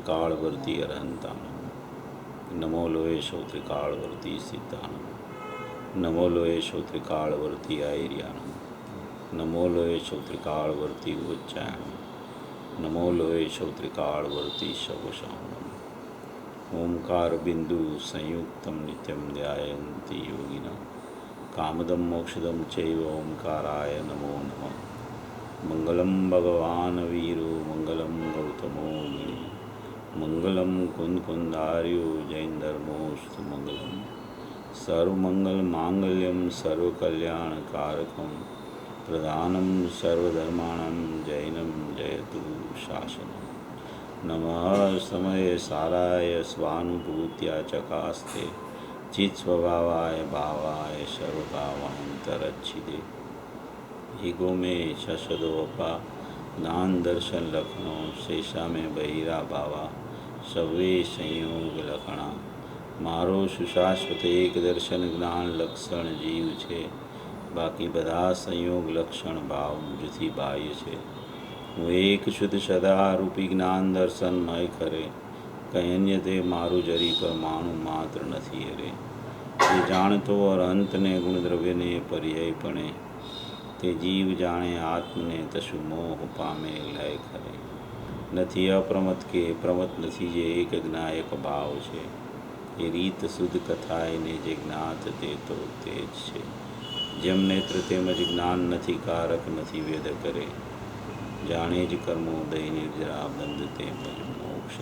ત્રિકાળવર્તી અરહંતાનમ, નમો લોયેશો ત્રિકાળવર્તી સિદ્ધાનમ, નમો લોયેશો ત્રિકાળવર્તી આયર્યાનમ, નમો લોયેશો ત્રિકાળવર્તી ઉચ્ચાયનમ, નમો લોયેશો ત્રિકાળવર્તી શવશાનમ. ઓમકાર બિંદુ સંયુક્તમ નિત્યમ ધ્યાયંતિ યોગિના કામદમ મોક્ષદમ ચૈવ ઓમકારાય નમો નમઃ. મંગલમ ભગવાન વીરો મંગલમ ગૌતમો મુનિ, મંગલમ કુંદકુંદાર્યો જૈનધર્મોસ્તુ મંગલમ. સર્વમંગલ માંગલ્યમ સર્વકલ્યાણકારકમ પ્રધાનમ સર્વધર્માણમ જૈનમ જયતુ શાસનમ. નમઃ સમયે સારાય સ્વાનુભૂત્યા ચકાસ્તે ચિત્ સ્વભાવાય ભાવાય સર્વભાવાંતરચ્છિદે. ઈગો में शशदोपा दान दर्शन लखनो शेषा में बहिरा भावा सवे संयोग लखણા. મારો સુશાશ્વત એક દર્શન જ્ઞાન લક્ષણ જીવ છે, બાકી બધા સંયોગ લક્ષણ ભાવ મુજથી બાહ્ય છે. હું એક શુદ્ધ સદારૂપી જ્ઞાન દર્શનમય કરે, કંઈ અન્ય તે મારું જરી પરમાણુ માત્ર નથી અરે. તે જાણતો ઓર અંતને ગુણદ્રવ્યને પર્યાયપણે, તે જીવ જાણે આત્મને તશુ મોહ પામે લય ખરે. નથી અપ્રમત કે પ્રમત નથી જે એક જ્ઞાયક ભાવ છે, એ રીત શુદ્ધ કથાઈને જે જ્ઞાત તે તો તે જ છે. જેમ નેત્ર તેમજ જ્ઞાન નથી કારક નથી વેદ કરે, જાણે જ કર્મોદય નિર્જરા બંધ તેમજ મોક્ષ.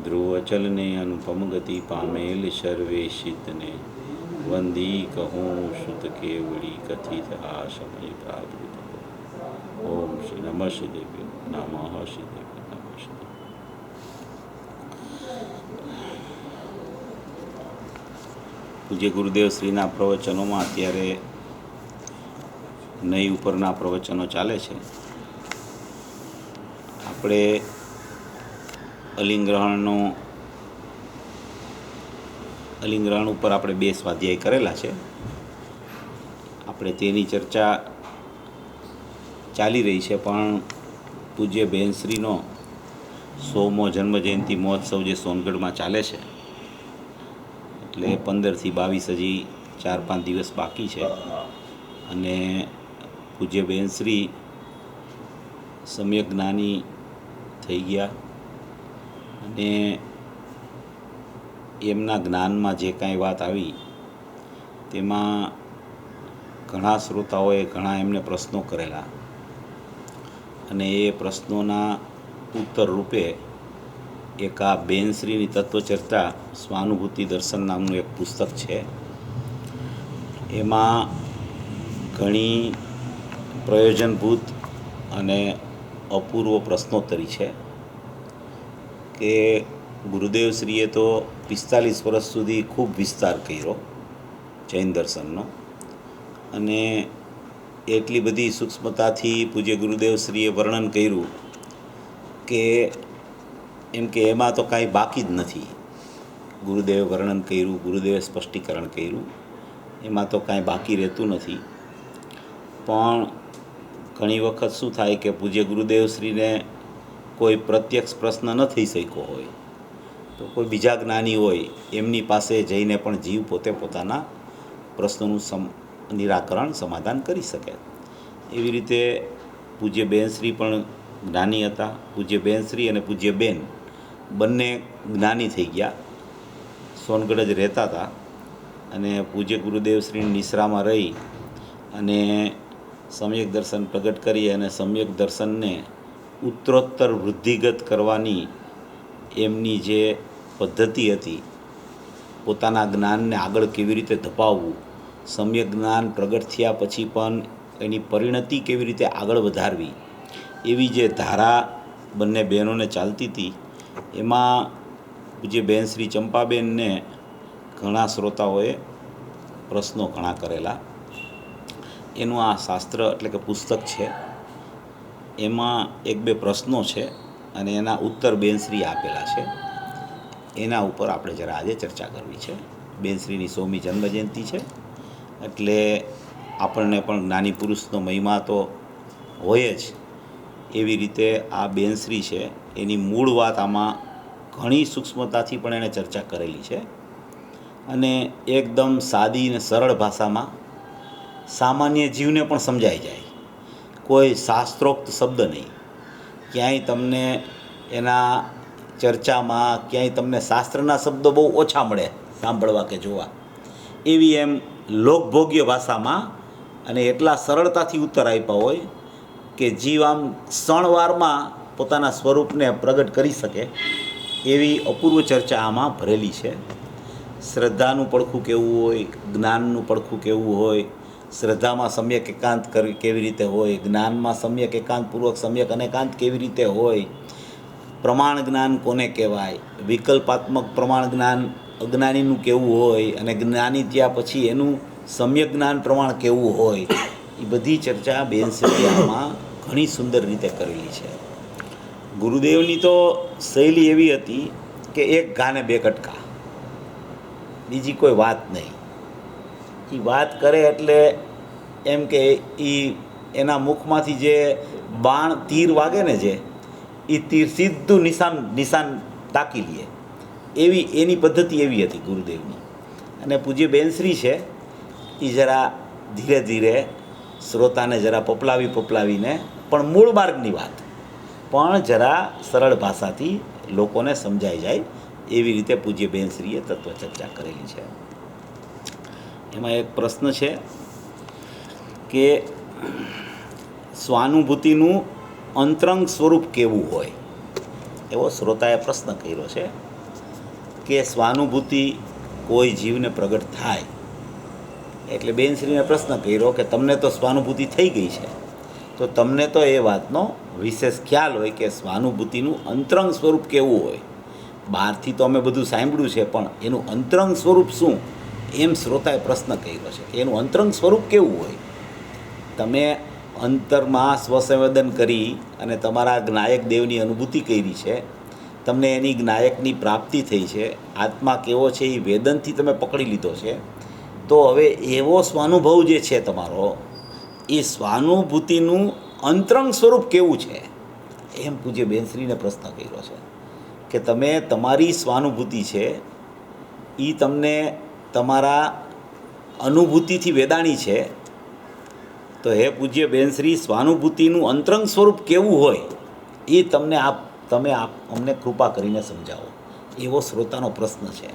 ધ્રુવ અચલને અનુપમ ગતિ પામેલ સર્વે સિદ્ધને, વંદી કહું સુત કેવડી કથિત આ સમય પ્રાદુત. ઓમ શ્રી નમઃ શ્રીદેવ્ય નમઃ શ્રીદેવ્ય નમઃ શ્રી. પૂજ્ય ગુરુદેવ શ્રીના પ્રવચનોમાં અત્યારે નઈ ઉપરના પ્રવચનો ચાલે છે. આપણે અલિંગ્રહણ ઉપર આપણે 2 સ્વાધ્યાય કરેલા છે. આપણે તેની ચર્ચા ચાલી રહી છે, પણ પૂજ્ય બહેનશ્રીનો 100મો જન્મજયંતિ મહોત્સવ જે સોનગઢમાં ચાલે છે, એટલે 15થી 22 હજી 4-5 દિવસ બાકી છે. અને પૂજ્ય બહેનશ્રી સમ્યક જ્ઞાની થઈ ગયા અને એમના જ્ઞાનમાં જે કાંઈ વાત આવી તેમાં ઘણા શ્રોતાઓએ ઘણા એમને પ્રશ્નો કરેલા, અને એ પ્રશ્નોના ઉત્તર રૂપે એક આ બહેનશ્રીની તત્વચર્ચા સ્વાનુભૂતિ દર્શન નામનું એક પુસ્તક છે. એમાં ઘણી પ્રયોજનભૂત અને અપૂર્વ પ્રશ્નોત્તરી છે કે ગુરુદેવશ્રીએ તો 45 વર્ષ સુધી ખૂબ વિસ્તાર કર્યો જૈન દર્શનનો, અને એટલી બધી સૂક્ષ્મતાથી પૂજ્ય ગુરુદેવશ્રીએ વર્ણન કર્યું કે એમ કે એમાં તો કાંઈ બાકી જ નથી. ગુરુદેવે વર્ણન કર્યું, ગુરુદેવે સ્પષ્ટીકરણ કર્યું, એમાં તો કાંઈ બાકી રહેતું નથી. પણ ઘણી વખત શું થાય કે પૂજ્ય ગુરુદેવશ્રીને કોઈ પ્રત્યક્ષ પ્રશ્ન ન થઈ શક્યો હોય તો કોઈ બીજા જ્ઞાની હોય એમની પાસે જઈને પણ જીવ પોતે પોતાના પ્રશ્નોનું નિરાકરણ સમાધાન કરી શકે. એવી રીતે પૂજ્ય બહેનશ્રી પણ જ્ઞાની હતા. પૂજ્ય બહેનશ્રી અને પૂજ્ય બેન બંને જ્ઞાની થઈ ગયા. સોનગઢ જ રહેતા હતા અને પૂજ્ય ગુરુદેવશ્રીની નિશ્રામાં રહી અને સમ્યક દર્શન પ્રગટ કરી અને સમ્યક દર્શનને ઉત્તરોત્તર વૃદ્ધિગત કરવાની એમની જે પદ્ધતિ હતી, પોતાના જ્ઞાનને આગળ કેવી રીતે ધપાવવું, સમ્યક જ્ઞાન પ્રગટ થયા પછી પણ એની પરિણતિ કેવી રીતે આગળ વધારવી, એવી જે ધારા બંને બહેનોને ચાલતી હતી, એમાં પૂજ્ય બહેન શ્રી ચંપાબેનને ઘણા શ્રોતાઓએ પ્રશ્નો ઘણા કરેલા. એનું આ શાસ્ત્ર એટલે કે પુસ્તક છે. એમાં 1-2 પ્રશ્નો છે અને એના ઉત્તર બહેનશ્રી આપેલા છે. એના ઉપર આપણે જરા આજે ચર્ચા કરવી છે. બહેનશ્રીની 100મી જન્મજયંતિ છે, એટલે આપણને પણ જ્ઞાની પુરુષનો મહિમા તો હોય જ. એવી રીતે આ બહેનશ્રી છે એની મૂળ વાત આમાં ઘણી સૂક્ષ્મતાથી પણ એણે ચર્ચા કરેલી છે અને એકદમ સાદી અને સરળ ભાષામાં સામાન્ય જીવને પણ સમજાઈ જાય. કોઈ શાસ્ત્રોક્ત શબ્દ નહીં, ક્યાંય તમને એના ચર્ચામાં ક્યાંય તમને શાસ્ત્રના શબ્દો બહુ ઓછા મળે સાંભળવા કે જોવા. એવી એમ લોકભોગ્ય ભાષામાં અને એટલા સરળતાથી ઉત્તર આપ્યા હોય કે જીવ આમ ક્ષણવારમાં પોતાના સ્વરૂપને પ્રગટ કરી શકે એવી અપૂર્વ ચર્ચા આમાં ભરેલી છે. શ્રદ્ધાનું પડખું કેવું હોય, જ્ઞાનનું પડખું કેવું હોય, શ્રદ્ધામાં સમ્યક એકાંત કેવી રીતે હોય, જ્ઞાનમાં સમ્યક એકાંતપૂર્વક સમ્યક અનેકાંત કેવી રીતે હોય, પ્રમાણ જ્ઞાન કોને કહેવાય, વિકલ્પાત્મક પ્રમાણ જ્ઞાન અજ્ઞાનીનું કેવું હોય અને જ્ઞાની ત્યાં પછી એનું સમ્યક જ્ઞાન પ્રમાણ કેવું હોય, એ બધી ચર્ચા બેનશ્રીએ આમાં ઘણી સુંદર રીતે કરેલી છે. ગુરુદેવની તો શૈલી એવી હતી કે એક ઘાને બે કટકા, બીજી કોઈ વાત નહીં. એ વાત કરે એટલે એમ કે એ એના મુખમાંથી જે બાણ તીર વાગે ને, જે એ તીર સીધું નિશાન તાકી લે, એવી એની પદ્ધતિ એવી હતી ગુરુદેવની. અને પૂજ્ય બેનશ્રી છે એ જરા ધીરે ધીરે શ્રોતાને જરા પપલાવીને પણ મૂળ માર્ગની વાત પણ જરા સરળ ભાષાથી લોકોને સમજાઈ જાય એવી રીતે પૂજ્ય બેનશ્રીએ તત્વચર્ચા કરેલી છે. એમાં એક પ્રશ્ન છે કે સ્વાનુભૂતિનું અંતરંગ સ્વરૂપ કેવું હોય, એવો શ્રોતાએ પ્રશ્ન કર્યો છે કે સ્વાનુભૂતિ કોઈ જીવને પ્રગટ થાય એટલે બેનશ્રીને પ્રશ્ન કર્યો કે તમને તો સ્વાનુભૂતિ થઈ ગઈ છે, તો તમને તો એ વાતનો વિશેષ ખ્યાલ હોય કે સ્વાનુભૂતિનું અંતરંગ સ્વરૂપ કેવું હોય. બહારથી તો અમે બધું સાંભળ્યું છે, પણ એનું અંતરંગ સ્વરૂપ શું, એમ શ્રોતાએ પ્રશ્ન કર્યો છે કે એનું અંતરંગ સ્વરૂપ કેવું હોય. તમે અંતરમાં સ્વસંવેદન કરી અને તમારા જ્ઞાયક દેવની અનુભૂતિ કરી છે, તમને એની જ્ઞાયકની પ્રાપ્તિ થઈ છે, આત્મા કેવો છે એ વેદનથી તમે પકડી લીધો છે, તો હવે એવો સ્વાનુભવ જે છે તમારો, એ સ્વાનુભૂતિનું અંતરંગ સ્વરૂપ કેવું છે, એમ પૂજ્ય બેનશ્રીને પ્રશ્ન કર્યો છે કે તમે તમારી સ્વાનુભૂતિ છે એ તમને તમારા અનુભૂતિથી વેદાણી છે, તો હે પૂજ્ય બેનશ્રી સ્વાનુભૂતિનું અંતરંગ સ્વરૂપ કેવું હોય એ તમે અમને કૃપા કરીને સમજાવો, એવો શ્રોતાનો પ્રશ્ન છે.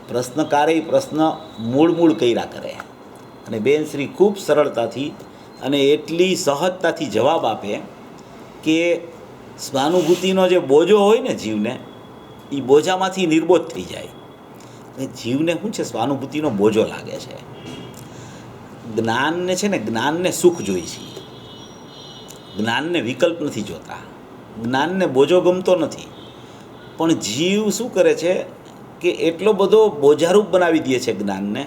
પ્રશ્નકારે પ્રશ્ન મૂળ કર્યા કરે અને બેનશ્રી ખૂબ સરળતાથી અને એટલી સહજતાથી જવાબ આપે કે સ્વાનુભૂતિનો જે બોજો હોય ને જીવને, એ બોજામાંથી નિર્બોધ થઈ જાય. જીવને શું છે, સ્વાનુભૂતિનો બોજો લાગે છે. જ્ઞાનને છે ને, જ્ઞાનને સુખ જોઈ છે, જ્ઞાનને વિકલ્પ નથી જોતા, જ્ઞાનને બોજો ગમતો નથી. પણ જીવ શું કરે છે કે એટલો બધો બોજારૂપ બનાવી દે છે જ્ઞાનને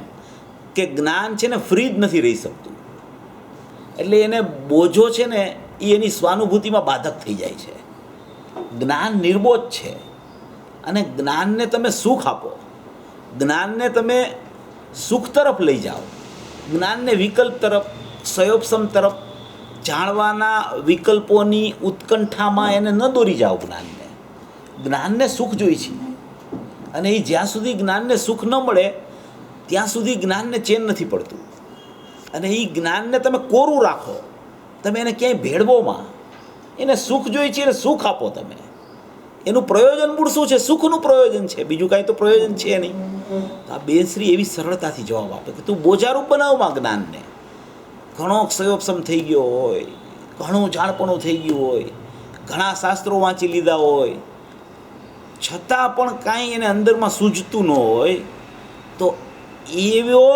કે જ્ઞાન છે ને ફ્રી જ નથી રહી શકતું. એટલે એને બોજો છે ને એ એની સ્વાનુભૂતિમાં બાધક થઈ જાય છે. જ્ઞાન નિર્બોધ છે અને જ્ઞાનને તમે સુખ આપો, જ્ઞાનને તમે સુખ તરફ લઈ જાઓ, જ્ઞાનને વિકલ્પ તરફ, સયોપસમ તરફ, જાણવાના વિકલ્પોની ઉત્કંઠામાં એને ન દોરી જાઓ. જ્ઞાનને સુખ જોઈ છે અને એ જ્યાં સુધી જ્ઞાનને સુખ ન મળે ત્યાં સુધી જ્ઞાનને ચેન નથી પડતું. અને એ જ્ઞાનને તમે કોરું રાખો, તમે એને ક્યાંય ભેળવોમાં, એને સુખ જોઈ છે એટલે સુખ આપો તમે. એનું પ્રયોજન મૂળ શું છે? સુખનું પ્રયોજન છે, બીજું કાંઈ તો પ્રયોજન છે નહીં. આ બેનશ્રી એવી સરળતાથી જવાબ આપે કે તું બોજારૂપ બનાવમાં જ્ઞાનને. ઘણો ક્ષયોપસમ થઈ ગયો હોય, ઘણું જાણપણું થઈ ગયું હોય, ઘણા શાસ્ત્રો વાંચી લીધા હોય, છતાં પણ કાંઈ એને અંદરમાં સૂઝતું ન હોય, તો એવો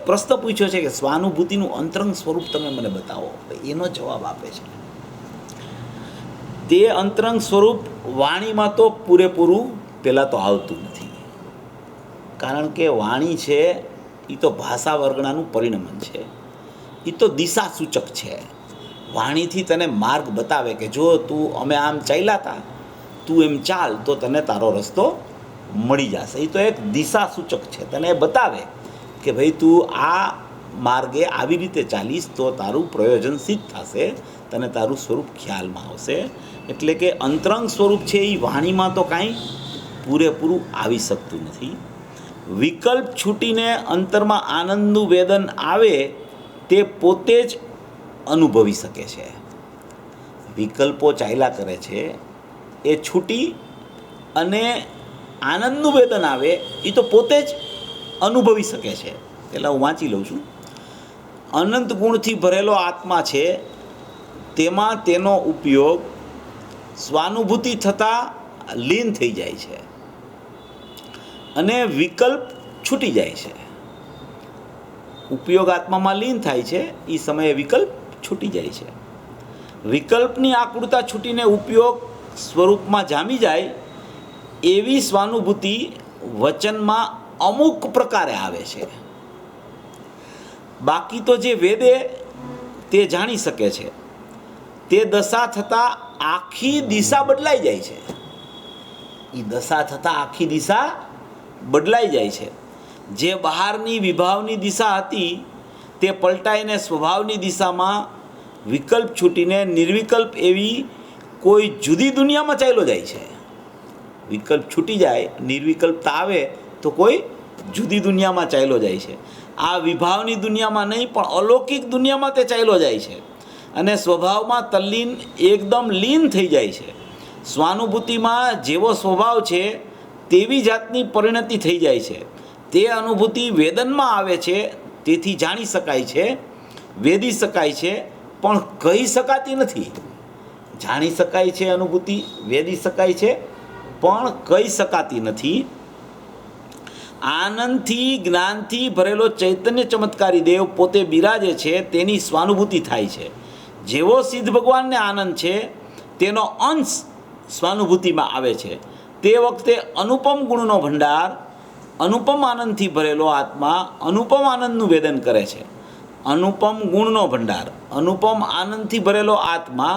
પ્રશ્ન પૂછ્યો છે કે સ્વાનુભૂતિનું અંતરંગ સ્વરૂપ તમે મને બતાવો. એનો જવાબ આપે છે તે અંતરંગ સ્વરૂપ વાણીમાં તો પૂરેપૂરું પહેલાં તો આવતું નથી, કારણ કે વાણી છે એ તો ભાષા વર્ગણાનું પરિણમન છે, એ તો દિશા સૂચક છે. વાણીથી તને માર્ગ બતાવે કે જો તું અમે આમ ચાલ્યા હતા, તું એમ ચાલ તો તને તારો રસ્તો મળી જશે. એ તો એક દિશા સૂચક છે, તને બતાવે કે ભાઈ તું આ માર્ગે આવી રીતે ચાલીશ તો તારું પ્રયોજન સિદ્ધ થશે, તને તારું સ્વરૂપ ખ્યાલમાં આવશે. એટલે કે અંતરંગ સ્વરૂપ છે એ વાણીમાં તો કાંઈ પૂરેપૂરું આવી શકતું નથી. વિકલ્પ છૂટીને અંતરમાં આનંદનું વેદન આવે તે પોતે જ અનુભવી શકે છે. વિકલ્પો ચાલ્યા કરે છે એ છૂટી અને આનંદનું વેદન આવે એ તો પોતે જ અનુભવી શકે છે. પહેલાં હું વાંચી લઉં છું. અનંત ગુણથી ભરેલો આત્મા છે, તેમાં તેનો ઉપયોગ સ્વાનુભૂતિ થતાં લીન થઈ જાય છે અને વિકલ્પ છૂટી જાય છે. ઉપયોગ આત્મામાં લીન થાય છે એ સમયે વિકલ્પ છૂટી જાય છે. વિકલ્પની આકૃતા છૂટીને ઉપયોગ સ્વરૂપમાં જામી જાય એવી સ્વાનુભૂતિ વચનમાં અમુક પ્રકારે આવે છે. બાકી તો જે વેદે તે જાણી શકે છે તે દશા થતાં આખી દિશા બદલાઈ જાય છે. એ દશા થતાં આખી દિશા બદલાઈ જાય છે. જે બહારની વિભાવની દિશા હતી તે પલટાઈને સ્વભાવની દિશામાં વિકલ્પ છૂટીને નિર્વિકલ્પ એવી કોઈ જુદી દુનિયામાં ચાલ્યો જાય છે. વિકલ્પ છૂટી જાય, નિર્વિકલ્પતા આવે તો કોઈ જુદી દુનિયામાં ચાલ્યો જાય છે. આ વિભાવની દુનિયામાં નહીં પણ અલૌકિક દુનિયામાં તે ચાલ્યો જાય છે અને સ્વભાવમાં તલ્લીન એકદમ લીન થઈ જાય છે. સ્વાનુભૂતિમાં જેવો સ્વભાવ છે તેવી જાતની પરિણતિ થઈ જાય છે. તે અનુભૂતિ વેદનમાં આવે છે, તેથી જાણી શકાય છે, વેદી શકાય છે, પણ કહી શકાતી નથી. જાણી શકાય છે અનુભૂતિ, વેદી શકાય છે, પણ કહી શકાતી નથી. આનંદથી જ્ઞાનથી ભરેલો ચૈતન્ય ચમત્કારી દેવ પોતે બિરાજે છે, તેની સ્વાનુભૂતિ થાય છે. જેવો સિદ્ધ ભગવાનને આનંદ છે તેનો અંશ સ્વાનુભૂતિમાં આવે છે. તે વખતે અનુપમ ગુણનો ભંડાર, અનુપમ આનંદથી ભરેલો આત્મા અનુપમ આનંદનું વેદન કરે છે. અનુપમ ગુણનો ભંડાર, અનુપમ આનંદથી ભરેલો આત્મા,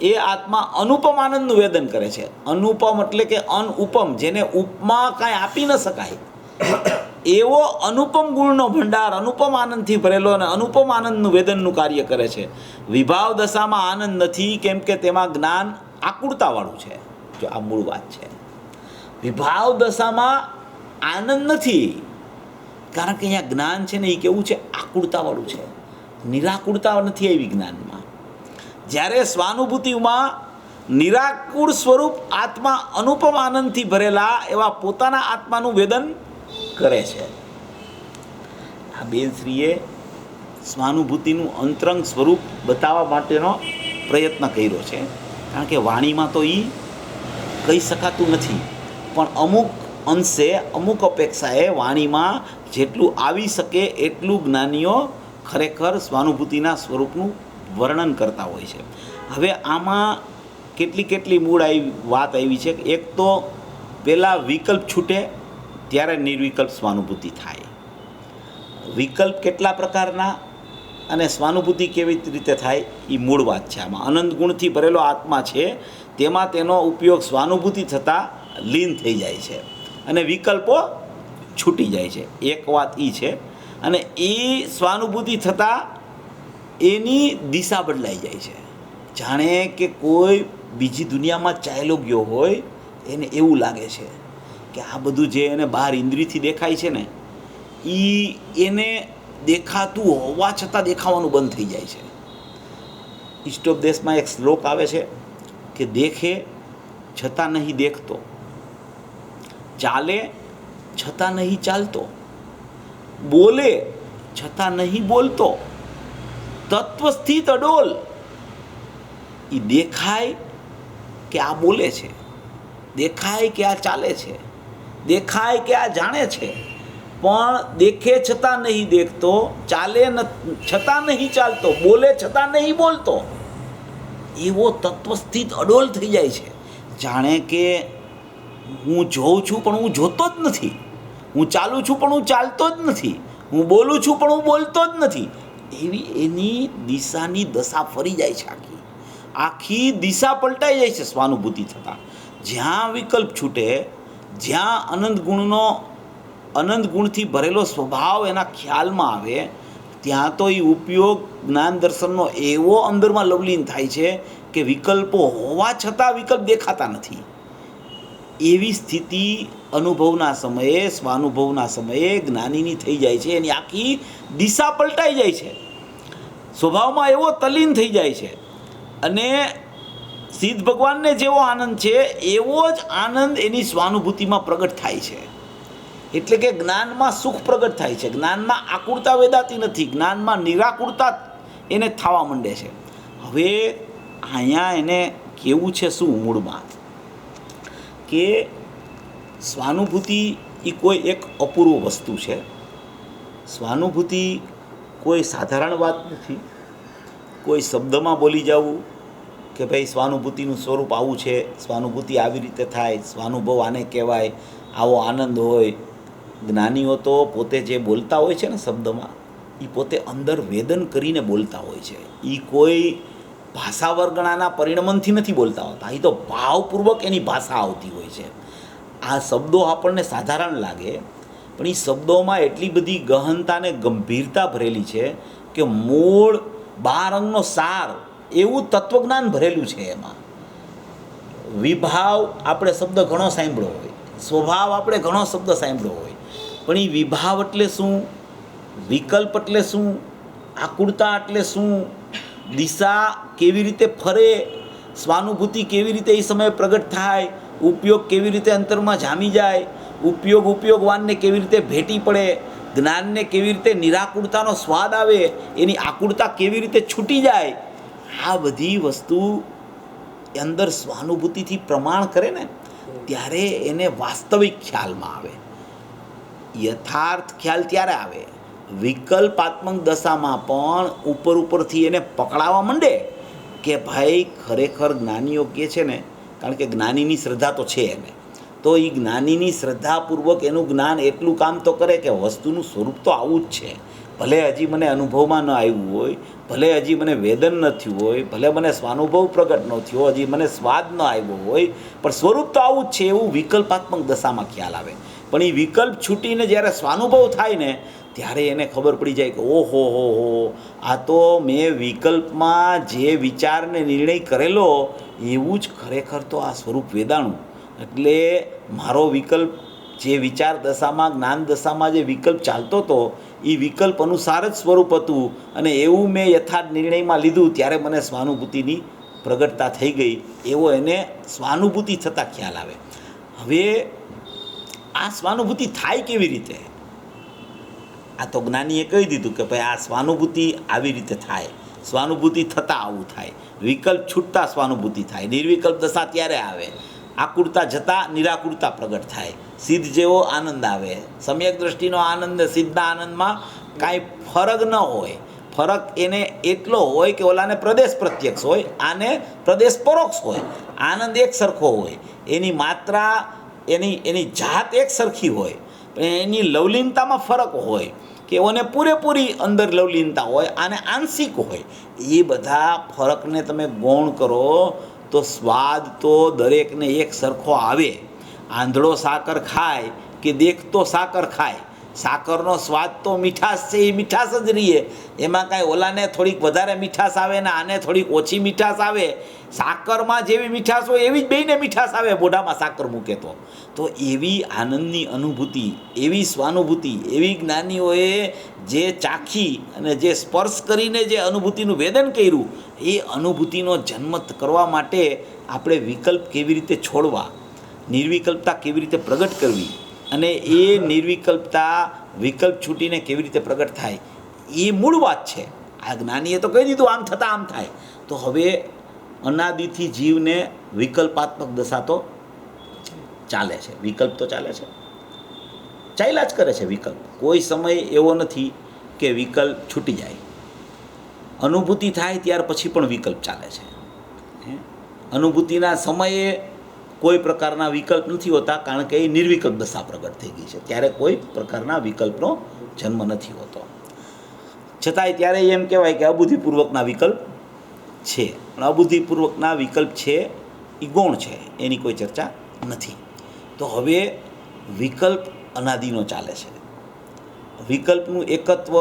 એ આત્મા અનુપમ આનંદનું વેદન કરે છે. અનુપમ એટલે કે અનઉપમ, જેને ઉપમા કાંઈ આપી ન શકાય એવો અનુપમ ગુણનો ભંડાર અનુપમ આનંદથી ભરેલો અને અનુપમ આનંદનું વેદનનું કાર્ય કરે છે. વિભાવ દશામાં આનંદ નથી, કેમ કે તેમાં જ્ઞાન આકુળતાવાળું છે. જો આ મૂળ વાત છે. વિભાવ દશામાં આનંદ નથી, કારણ કે અહીંયા જ્ઞાન છે ને એ કેવું છે, આકુળતાવાળું છે. નિરાકુળતા નથી આવી જ્ઞાનમાં. જ્યારે સ્વાનુભૂતિમાં નિરાકુળ સ્વરૂપ આત્મા અનુપમ આનંદથી ભરેલા એવા પોતાના આત્માનું વેદન કરે છે. આ બેનશ્રીએ સ્વાનુભૂતિનું અંતરંગ સ્વરૂપ બતાવવા માટેનો પ્રયત્ન કર્યો છે, કારણ કે વાણીમાં તો એ કહી શકાતું નથી, પણ અમુક અંશે, અમુક અપેક્ષાએ વાણીમાં જેટલું આવી શકે એટલું જ્ઞાનીઓ ખરેખર સ્વાનુભૂતિના સ્વરૂપનું વર્ણન કરતા હોય છે. હવે આમાં કેટલી મૂળ વાત આવી છે. એક તો પહેલાં વિકલ્પ છૂટે ત્યારે નિર્વિકલ્પ સ્વાનુભૂતિ થાય. વિકલ્પ કેટલા પ્રકારના અને સ્વાનુભૂતિ કેવી રીતે થાય એ મૂળ વાત છે. આમાં અનંત ગુણથી ભરેલો આત્મા છે, તેમાં તેનો ઉપયોગ સ્વાનુભૂતિ થતાં લીન થઈ જાય છે અને વિકલ્પો છૂટી જાય છે. એક વાત એ છે. અને એ સ્વાનુભૂતિ થતાં એની દિશા બદલાઈ જાય છે. જાણે કે કોઈ બીજી દુનિયામાં ચાલ્યો ગયો હોય, એને એવું લાગે છે કે આ બધું જે એને બહાર ઇન્દ્રિયથી દેખાય છે ને, એને દેખાતું હોવા છતાં દેખાવાનું બંધ થઈ જાય છે. ઈષ્ટોપદેશમાં એક શ્લોક આવે છે કે દેખે છતાં નહીં દેખતો, ચાલે છતાં નહીં ચાલતો, બોલે છતાં નહીં બોલતો, તત્વસ્થિત અડોલ. એ દેખાય કે આ બોલે છે, દેખાય કે આ ચાલે છે, દેખાય કે આ જાણે છે, પણ દેખે છતાં નહીં દેખતો, ચાલે છતાં નહીં ચાલતો, બોલે છતાં નહીં બોલતો, એવો તત્વસ્થિત અડોલ થઈ જાય છે. જાણે કે હું જોઉં છું પણ હું જોતો જ નથી, હું ચાલું છું પણ હું ચાલતો જ નથી, હું બોલું છું પણ હું બોલતો જ નથી. એવી એની દિશાની દશા ફરી જાય છે. આખી દિશા પલટાઈ જાય છે સ્વાનુભૂતિ થતાં. જ્યાં વિકલ્પ છૂટે, જ્યાં અનંત ગુણથી ભરેલો સ્વભાવ એના ખ્યાલમાં આવે, ત્યાં તો એ ઉપયોગ જ્ઞાન દર્શનનો એવો અંદરમાં લવલીન થાય છે કે વિકલ્પો હોવા છતાં વિકલ્પ દેખાતા નથી. એવી સ્થિતિ અનુભવના સમયે, સ્વાનુભવના સમયે જ્ઞાનીની થઈ જાય છે. એની આખી દિશા પલટાઈ જાય છે, સ્વભાવમાં એવો તલ્લીન થઈ જાય છે. અને સિદ્ધ ભગવાનને જેવો આનંદ છે એવો જ આનંદ એની સ્વાનુભૂતિમાં પ્રગટ થાય છે. એટલે કે જ્ઞાનમાં સુખ પ્રગટ થાય છે, જ્ઞાનમાં આકુળતા વેદાતી નથી, જ્ઞાનમાં નિરાકુળતા એને થવા માંડે છે. હવે અહીંયા એને કેવું છે શું મૂળમાં કે સ્વાનુભૂતિ એ કોઈ એક અપૂર્વ વસ્તુ છે. સ્વાનુભૂતિ કોઈ સાધારણ વાત નથી. કોઈ શબ્દમાં બોલી જવું કે ભાઈ સ્વાનુભૂતિનું સ્વરૂપ આવું છે, સ્વાનુભૂતિ આવી રીતે થાય, સ્વાનુભવ આને કહેવાય, આવો આનંદ હોય. જ્ઞાનીઓ તો પોતે જે બોલતા હોય છે ને શબ્દમાં, એ પોતે અંદર વેદન કરીને બોલતા હોય છે. એ કોઈ ભાષા વર્ગણાના પરિણમનથી નથી બોલતા હોતા, એ તો ભાવપૂર્વક એની ભાષા આવતી હોય છે. આ શબ્દો આપણને સાધારણ લાગે, પણ એ શબ્દોમાં એટલી બધી ગહનતા ને ગંભીરતા ભરેલી છે કે મૂળ 12 અંગનો સાર એવું તત્વજ્ઞાન ભરેલું છે એમાં. વિભાવ આપણે શબ્દ ઘણો સાંભળ્યો હોય, સ્વભાવ આપણે ઘણો શબ્દ સાંભળ્યો હોય, પણ એ વિભાવ એટલે શું, વિકલ્પ એટલે શું, આકુળતા એટલે શું, દિશા કેવી રીતે ફરે, સ્વાનુભૂતિ કેવી રીતે એ સમયે પ્રગટ થાય, ઉપયોગ કેવી રીતે અંતરમાં જામી જાય, ઉપયોગવાનને કેવી રીતે ભેટી પડે, જ્ઞાનને કેવી રીતે નિરાકુળતાનો સ્વાદ આવે, એની આકુળતા કેવી રીતે છૂટી જાય, આ બધી વસ્તુ અંદર સ્વાનુભૂતિથી પ્રમાણ કરે ને ત્યારે એને વાસ્તવિક ખ્યાલમાં આવે. યથાર્થ ખ્યાલ ત્યારે આવે વિકલ્પાત્મક દશામાં પણ ઉપરથી એને પકડાવા માંડે કે ભાઈ ખરેખર જ્ઞાનીઓ કહે છે ને, કારણ કે જ્ઞાનીની શ્રદ્ધા તો છે એને, તો એ જ્ઞાનીની શ્રદ્ધાપૂર્વક એનું જ્ઞાન એટલું કામ તો કરે કે વસ્તુનું સ્વરૂપ તો આવું જ છે. ભલે હજી મને અનુભવમાં ન આવ્યું હોય, ભલે હજી મને વેદન ન થયું હોય, ભલે મને સ્વાનુભવ પ્રગટ ન થયો, હજી મને સ્વાદ ન આવ્યો હોય, પણ સ્વરૂપ તો આવું જ છે એવું વિકલ્પાત્મક દશામાં ખ્યાલ આવે. પણ એ વિકલ્પ છૂટીને જ્યારે સ્વાનુભવ થાય ને ત્યારે એને ખબર પડી જાય કે ઓહો હો, આ તો મેં વિકલ્પમાં જે વિચારને નિર્ણય કરેલો એવું જ ખરેખર તો આ સ્વરૂપ વેદાણું. એટલે મારો વિકલ્પ જે વિચાર દશામાં, જ્ઞાન દશામાં જે વિકલ્પ ચાલતો હતો એ વિકલ્પ અનુસાર જ સ્વરૂપ હતું, અને એવું મેં યથાર્થ નિર્ણયમાં લીધું ત્યારે મને સ્વાનુભૂતિની પ્રગટતા થઈ ગઈ, એવો એને સ્વાનુભૂતિ થતાં ખ્યાલ આવે. હવે આ સ્વાનુભૂતિ થાય કેવી રીતે? આ તો જ્ઞાનીએ કહી દીધું કે ભાઈ આ સ્વાનુભૂતિ આવી રીતે થાય, સ્વાનુભૂતિ થતાં આવું થાય, વિકલ્પ છૂટતા સ્વાનુભૂતિ થાય, નિર્વિકલ્પ દશા ત્યારે આવે, આકુળતા જતાં નિરાકુળતા પ્રગટ થાય, સિદ્ધ જેવો આનંદ આવે. સમ્યક દ્રષ્ટિનો આનંદ સિદ્ધના આનંદમાં કાંઈ ફરક ન હોય. ફરક એને એટલો હોય કે ઓલાને પ્રદેશ પ્રત્યક્ષ હોય, આને પ્રદેશ પરોક્ષ હોય. આનંદ એક સરખો હોય, એની માત્રા, એની જાત એક સરખી હોય, પણ એની લવલીનતામાં ફરક હોય કે ઓને પૂરેપૂરી અંદર લવલીનતા હોય, આને આંશિક હોય. એ બધા ફરકને તમે ગૌણ કરો તો સ્વાદ તો દરેકને એક સરખો આવે. આંધળો સાકર ખાય કે દેખતો સાકર ખાય, સાકરનો સ્વાદ તો મીઠાશ છે, એ મીઠાશ જ રહીએ. એમાં કાંઈ ઓલાને થોડીક વધારે મીઠાશ આવે ને આને થોડીક ઓછી મીઠાશ આવે. સાકરમાં જેવી મીઠાશ હોય એવી જ બેયને મીઠાશ આવે મોઢામાં સાકર મૂકે તો એવી આનંદની અનુભૂતિ, એવી સ્વાનુભૂતિ, એવી જ્ઞાનીઓએ જે ચાખી અને જે સ્પર્શ કરીને જે અનુભૂતિનું વેદન કર્યું, એ અનુભૂતિનો જન્મ કરવા માટે આપણે વિકલ્પ કેવી રીતે છોડવા, નિર્વિકલ્પતા કેવી રીતે પ્રગટ કરવી, અને એ નિર્વિકલ્પતા વિકલ્પ છૂટીને કેવી રીતે પ્રગટ થાય, એ મૂળ વાત છે. આ જ્ઞાનીએ તો કહી દીધું આમ થતાં આમ થાય. તો હવે અનાદિથી જીવને વિકલ્પાત્મક દશા તો ચાલે છે, વિકલ્પ તો ચાલે છે, ચાલ્યા જ કરે છે વિકલ્પ. કોઈ સમય એવો નથી કે વિકલ્પ છૂટી જાય. અનુભૂતિ થાય ત્યાર પછી પણ વિકલ્પ ચાલે છે. અનુભૂતિના સમયે કોઈ પ્રકારના વિકલ્પ નથી હોતા, કારણ કે એ નિર્વિકલ્પ દશા પ્રગટ થઈ ગઈ છે. ત્યારે કોઈ પ્રકારના વિકલ્પનો જન્મ નથી હોતો. છતાંય ત્યારે એમ કહેવાય કે અબુદ્ધિપૂર્વકના વિકલ્પ છે. પણ અબુદ્ધિપૂર્વકના વિકલ્પ છે એ ગૌણ છે, એની કોઈ ચર્ચા નથી. તો હવે વિકલ્પ અનાદિનો ચાલે છે. વિકલ્પનું એકત્વ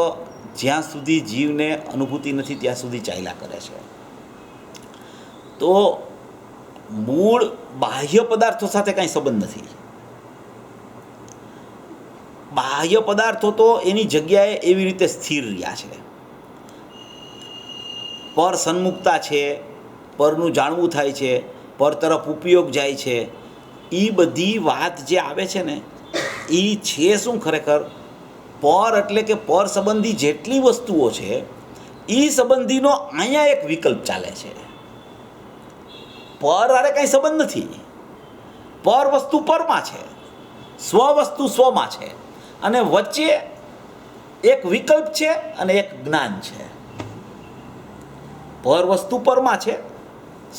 જ્યાં સુધી જીવને અનુભૂતિ નથી ત્યાં સુધી ચાલ્યા કરે છે. તો મૂળ બાહ્ય પદાર્થો સાથે કાંઈ સંબંધ નથી. બાહ્ય પદાર્થો તો એની જગ્યાએ એવી રીતે સ્થિર રહ્યા છે. પર સન્મુખતા છે, પરનું જાણવું થાય છે, પર તરફ ઉપયોગ જાય છે. એ બધી વાત જે આવે છે ને એ છે શું ખરેખર પર એટલે કે પર સંબંધી જેટલી વસ્તુઓ છે એ સંબંધીનો અહીંયા એક વિકલ્પ ચાલે છે. પર અરે કાંઈ સંબંધ નથી. પર વસ્તુ પરમાં છે, સ્વ વસ્તુ સ્વમાં છે, અને વચ્ચે એક વિકલ્પ છે અને એક જ્ઞાન છે. પર વસ્તુ પરમાં છે,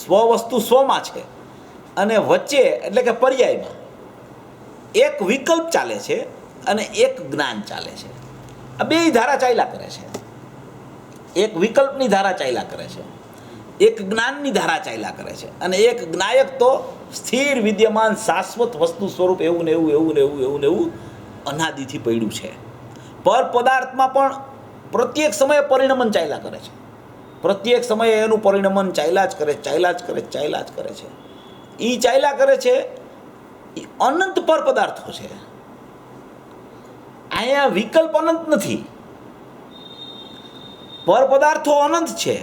સ્વ વસ્તુ સ્વમાં છે, અને વચ્ચે એટલે કે પર્યાયમાં એક વિકલ્પ ચાલે છે અને એક જ્ઞાન ચાલે છે. આ બે ધારા ચાલ્યા કરે છે. એક વિકલ્પની ધારા ચાલ્યા કરે છે, એક જ્ઞાનની ધારા ચાલ્યા કરે છે, અને એક જ્ઞાયક તો સ્થિર વિદ્યમાન શાશ્વત વસ્તુ સ્વરૂપ એવું ને એવું એવું ને એવું એવું ને એવું અનાદિથી પડ્યું છે. પર પદાર્થમાં પણ પ્રત્યેક સમયે પરિણમન ચાલ્યા કરે છે. પ્રત્યેક સમયે એનું પરિણમન ચાલ્યા જ કરે, ચાલ્યા જ કરે, ચાલ્યા જ કરે છે. એ ચાલ્યા કરે છે. એ અનંત પર પદાર્થો છે. અહીંયા વિકલ્પ અનંત નથી. પર પદાર્થો અનંત છે.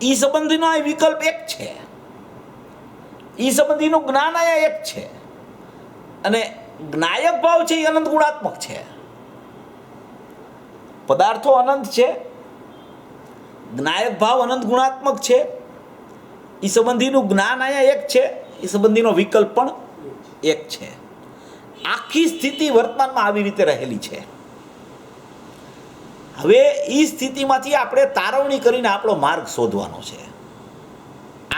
એ સંબંધીનો આ વિકલ્પ એક છે. એ સંબંધીનું જ્ઞાન અહીંયા એક છે. અને જ્ઞાયક ભાવ છે એ અનંત ગુણાત્મક છે. પદાર્થો અનંત છે, જ્ઞાયક ભાવ અનંત ગુણાત્મક છે. એ સંબંધીનું જ્ઞાન અહીંયા એક છે, એ સંબંધીનો વિકલ્પ પણ એક છે. આખી સ્થિતિ વર્તમાનમાં આવી રીતે રહેલી છે. હવે એ સ્થિતિમાંથી આપણે તારવણી કરીને આપણો માર્ગ શોધવાનો છે.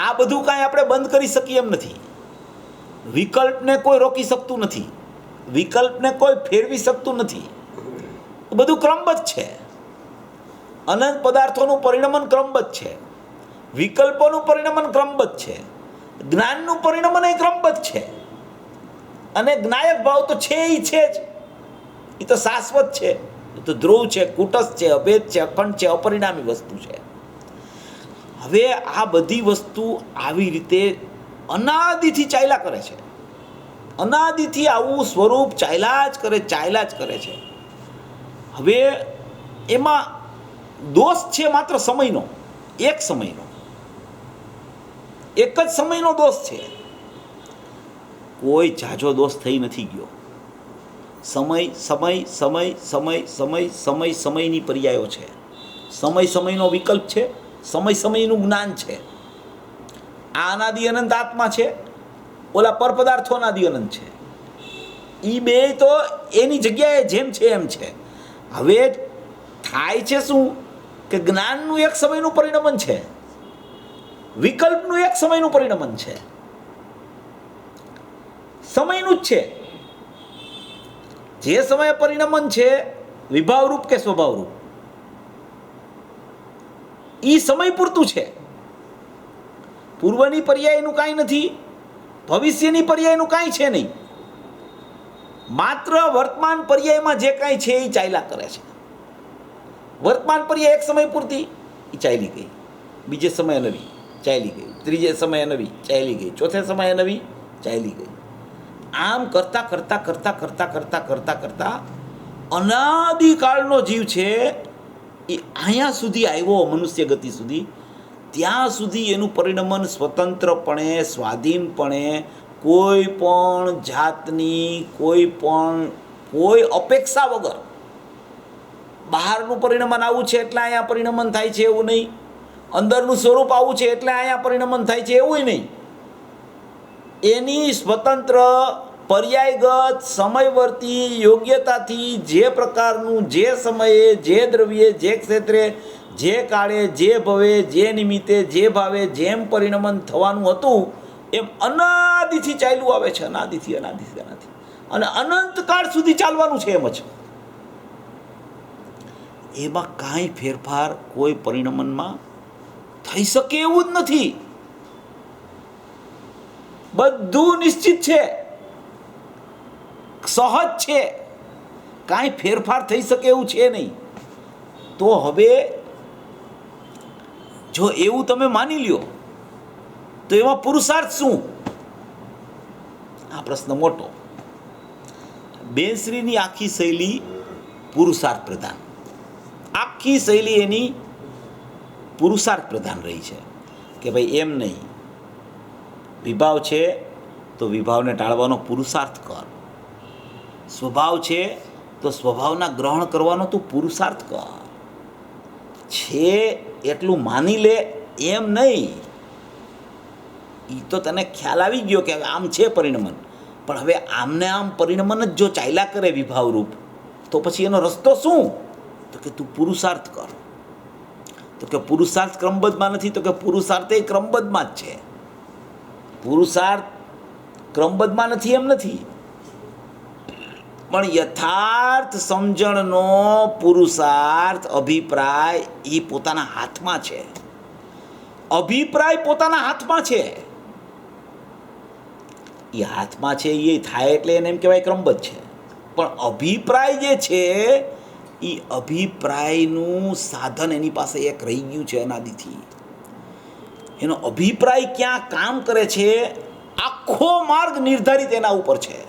આ બધું કાંઈ આપણે બંધ કરી શકીએ એમ નથી. વિકલ્પને કોઈ રોકી શકતું નથી, વિકલ્પને કોઈ ફેરવી શકતું નથી. બધું ક્રમબદ્ધ છે. અનંત પદાર્થોનું પરિણમન ક્રમબદ્ધ છે, વિકલ્પોનું પરિણમન ક્રમબદ્ધ છે, જ્ઞાનનું પરિણમન એ ક્રમબદ્ધ છે. અને જ્ઞાયક ભાવ તો છે એ છે જ. એ તો શાશ્વત છે, એ તો ધ્રુવ છે, કુટસ્થ છે, અભેદ છે, અખંડ છે, અપરિણામી વસ્તુ છે. હવે આ બધી વસ્તુ આવી રીતે અનાદિથી ચાલ્યા કરે છે. અનાદિથી આવું સ્વરૂપ ચાલ્યા જ કરે, ચાલ્યા જ કરે છે. હવે એમાં દોષ છે માત્ર સમયનો, એક સમયનો, એક જ સમયનો દોષ છે. કોઈ ઝાઝો દોષ થઈ નથી ગયો. સમય સમય સમય સમય સમય સમય સમયની પર્યાયો છે. સમય સમયનો વિકલ્પ છે, સમય સમયનું જ્ઞાન છે. આ અનાદિ અનંત આત્મા છે, ઓલા પર પદાર્થો અનાદિ અનંત છે. એ બે તો એની જગ્યાએ જેમ છે એમ છે. હવે થાય છે શું કે જ્ઞાનનું એક સમયનું પરિણમન છે, વિકલ્પનું એક સમયનું પરિણમન છે. સમયનું જ છે. જે સમયે પરિણમન છે વિભાવરૂપ કે સ્વભાવરૂપ, એ સમય પૂરતું છે. પૂર્વની પર્યાયનું કાંઈ નથી, ભવિષ્યની પર્યાયનું કાંઈ છે નહીં. માત્ર વર્તમાન પર્યાયમાં જે કાંઈ છે એ ચાલ્યા કરે છે. વર્તમાન પર્યાય એક સમય પૂરતી એ ચાલી ગઈ, બીજે સમયે નવી ચાલી ગઈ, ત્રીજે સમયે નવી ચાલી ગઈ, ચોથે સમયે નવી ચાલી ગઈ. આમ કરતા કરતા કરતા કરતા કરતા કરતા કરતા અનાદિકાળનો જીવ છે એ અહીંયા સુધી આવ્યો, મનુષ્ય ગતિ સુધી. ત્યાં સુધી એનું પરિણમન સ્વતંત્રપણે, સ્વાધીનપણે, કોઈ પણ જાતની કોઈ અપેક્ષા વગર, બહારનું પરિણમન આવું છે એટલે અહીંયા પરિણમન થાય છે એવું નહીં, અંદરનું સ્વરૂપ આવું છે એટલે અહીંયા પરિણમન થાય છે એવું નહીં. એની સ્વતંત્ર પર્યાયગત સમયવર્તી યોગ્યતાથી જે પ્રકારનું જે સમયે જે દ્રવ્યે જે ક્ષેત્રે જે કાળે જે ભવે જે નિમિત્તે જે ભાવે જેમ પરિણમન થવાનું હતું એમ અનાદિથી ચાલ્યું આવે છે. અનાદિથી અનાદિથી અનાદિથી અને અનંતકાળ સુધી ચાલવાનું છે એમ જ. એમાં કાંઈ ફેરફાર કોઈ પરિણમનમાં થઈ શકે એવું જ નથી. બધું નિશ્ચિત છે, સહજ છે, કાંઈ ફેરફાર થઈ શકે એવું છે નહીં. તો હવે જો એવું તમે માની લ્યો તો એમાં પુરુષાર્થ શું? આ પ્રશ્ન મોટો. બેનશ્રીની આખી શૈલી પુરુષાર્થ પ્રધાન, આખી શૈલી એની પુરુષાર્થ પ્રધાન રહી છે કે ભાઈ એમ નહીં, વિભાવ છે તો વિભાવને ટાળવાનો પુરુષાર્થ કર, સ્વભાવ છે તો સ્વભાવના ગ્રહણ કરવાનો તું પુરુષાર્થ કર, છે એટલું માની લે એમ નહીં. એ તો તને ખ્યાલ આવી ગયો કે આમ છે પરિણમન, પણ હવે આમને આમ પરિણમન જ જો ચાલ્યા કરે વિભાવરૂપ, તો પછી એનો રસ્તો શું? તો કે તું પુરુષાર્થ કર. તો કે પુરુષાર્થ ક્રમબદ્ધમાં નથી, તો કે પુરુષાર્થ એ ક્રમબદ્ધમાં જ છે. પુરુષાર્થ ક્રમબદ્ધમાં નથી એમ નથી, પણ યથાર્થ સમજણનો પુરુષાર્થ અભિપ્રાય એ પોતાના હાથમાં છે. અભિપ્રાય પોતાના હાથમાં છે, એ હાથમાં છે એ થાય એટલે એને એમ કહેવાય ક્રમબદ્ધ છે. પણ અભિપ્રાય જે છે એ અભિપ્રાયનું સાધન એની પાસે એક રહી ગયું છે અનાદિથી. એનો અભિપ્રાય ક્યાં કામ કરે છે, આખો માર્ગ નિર્ધારિત એના ઉપર છે.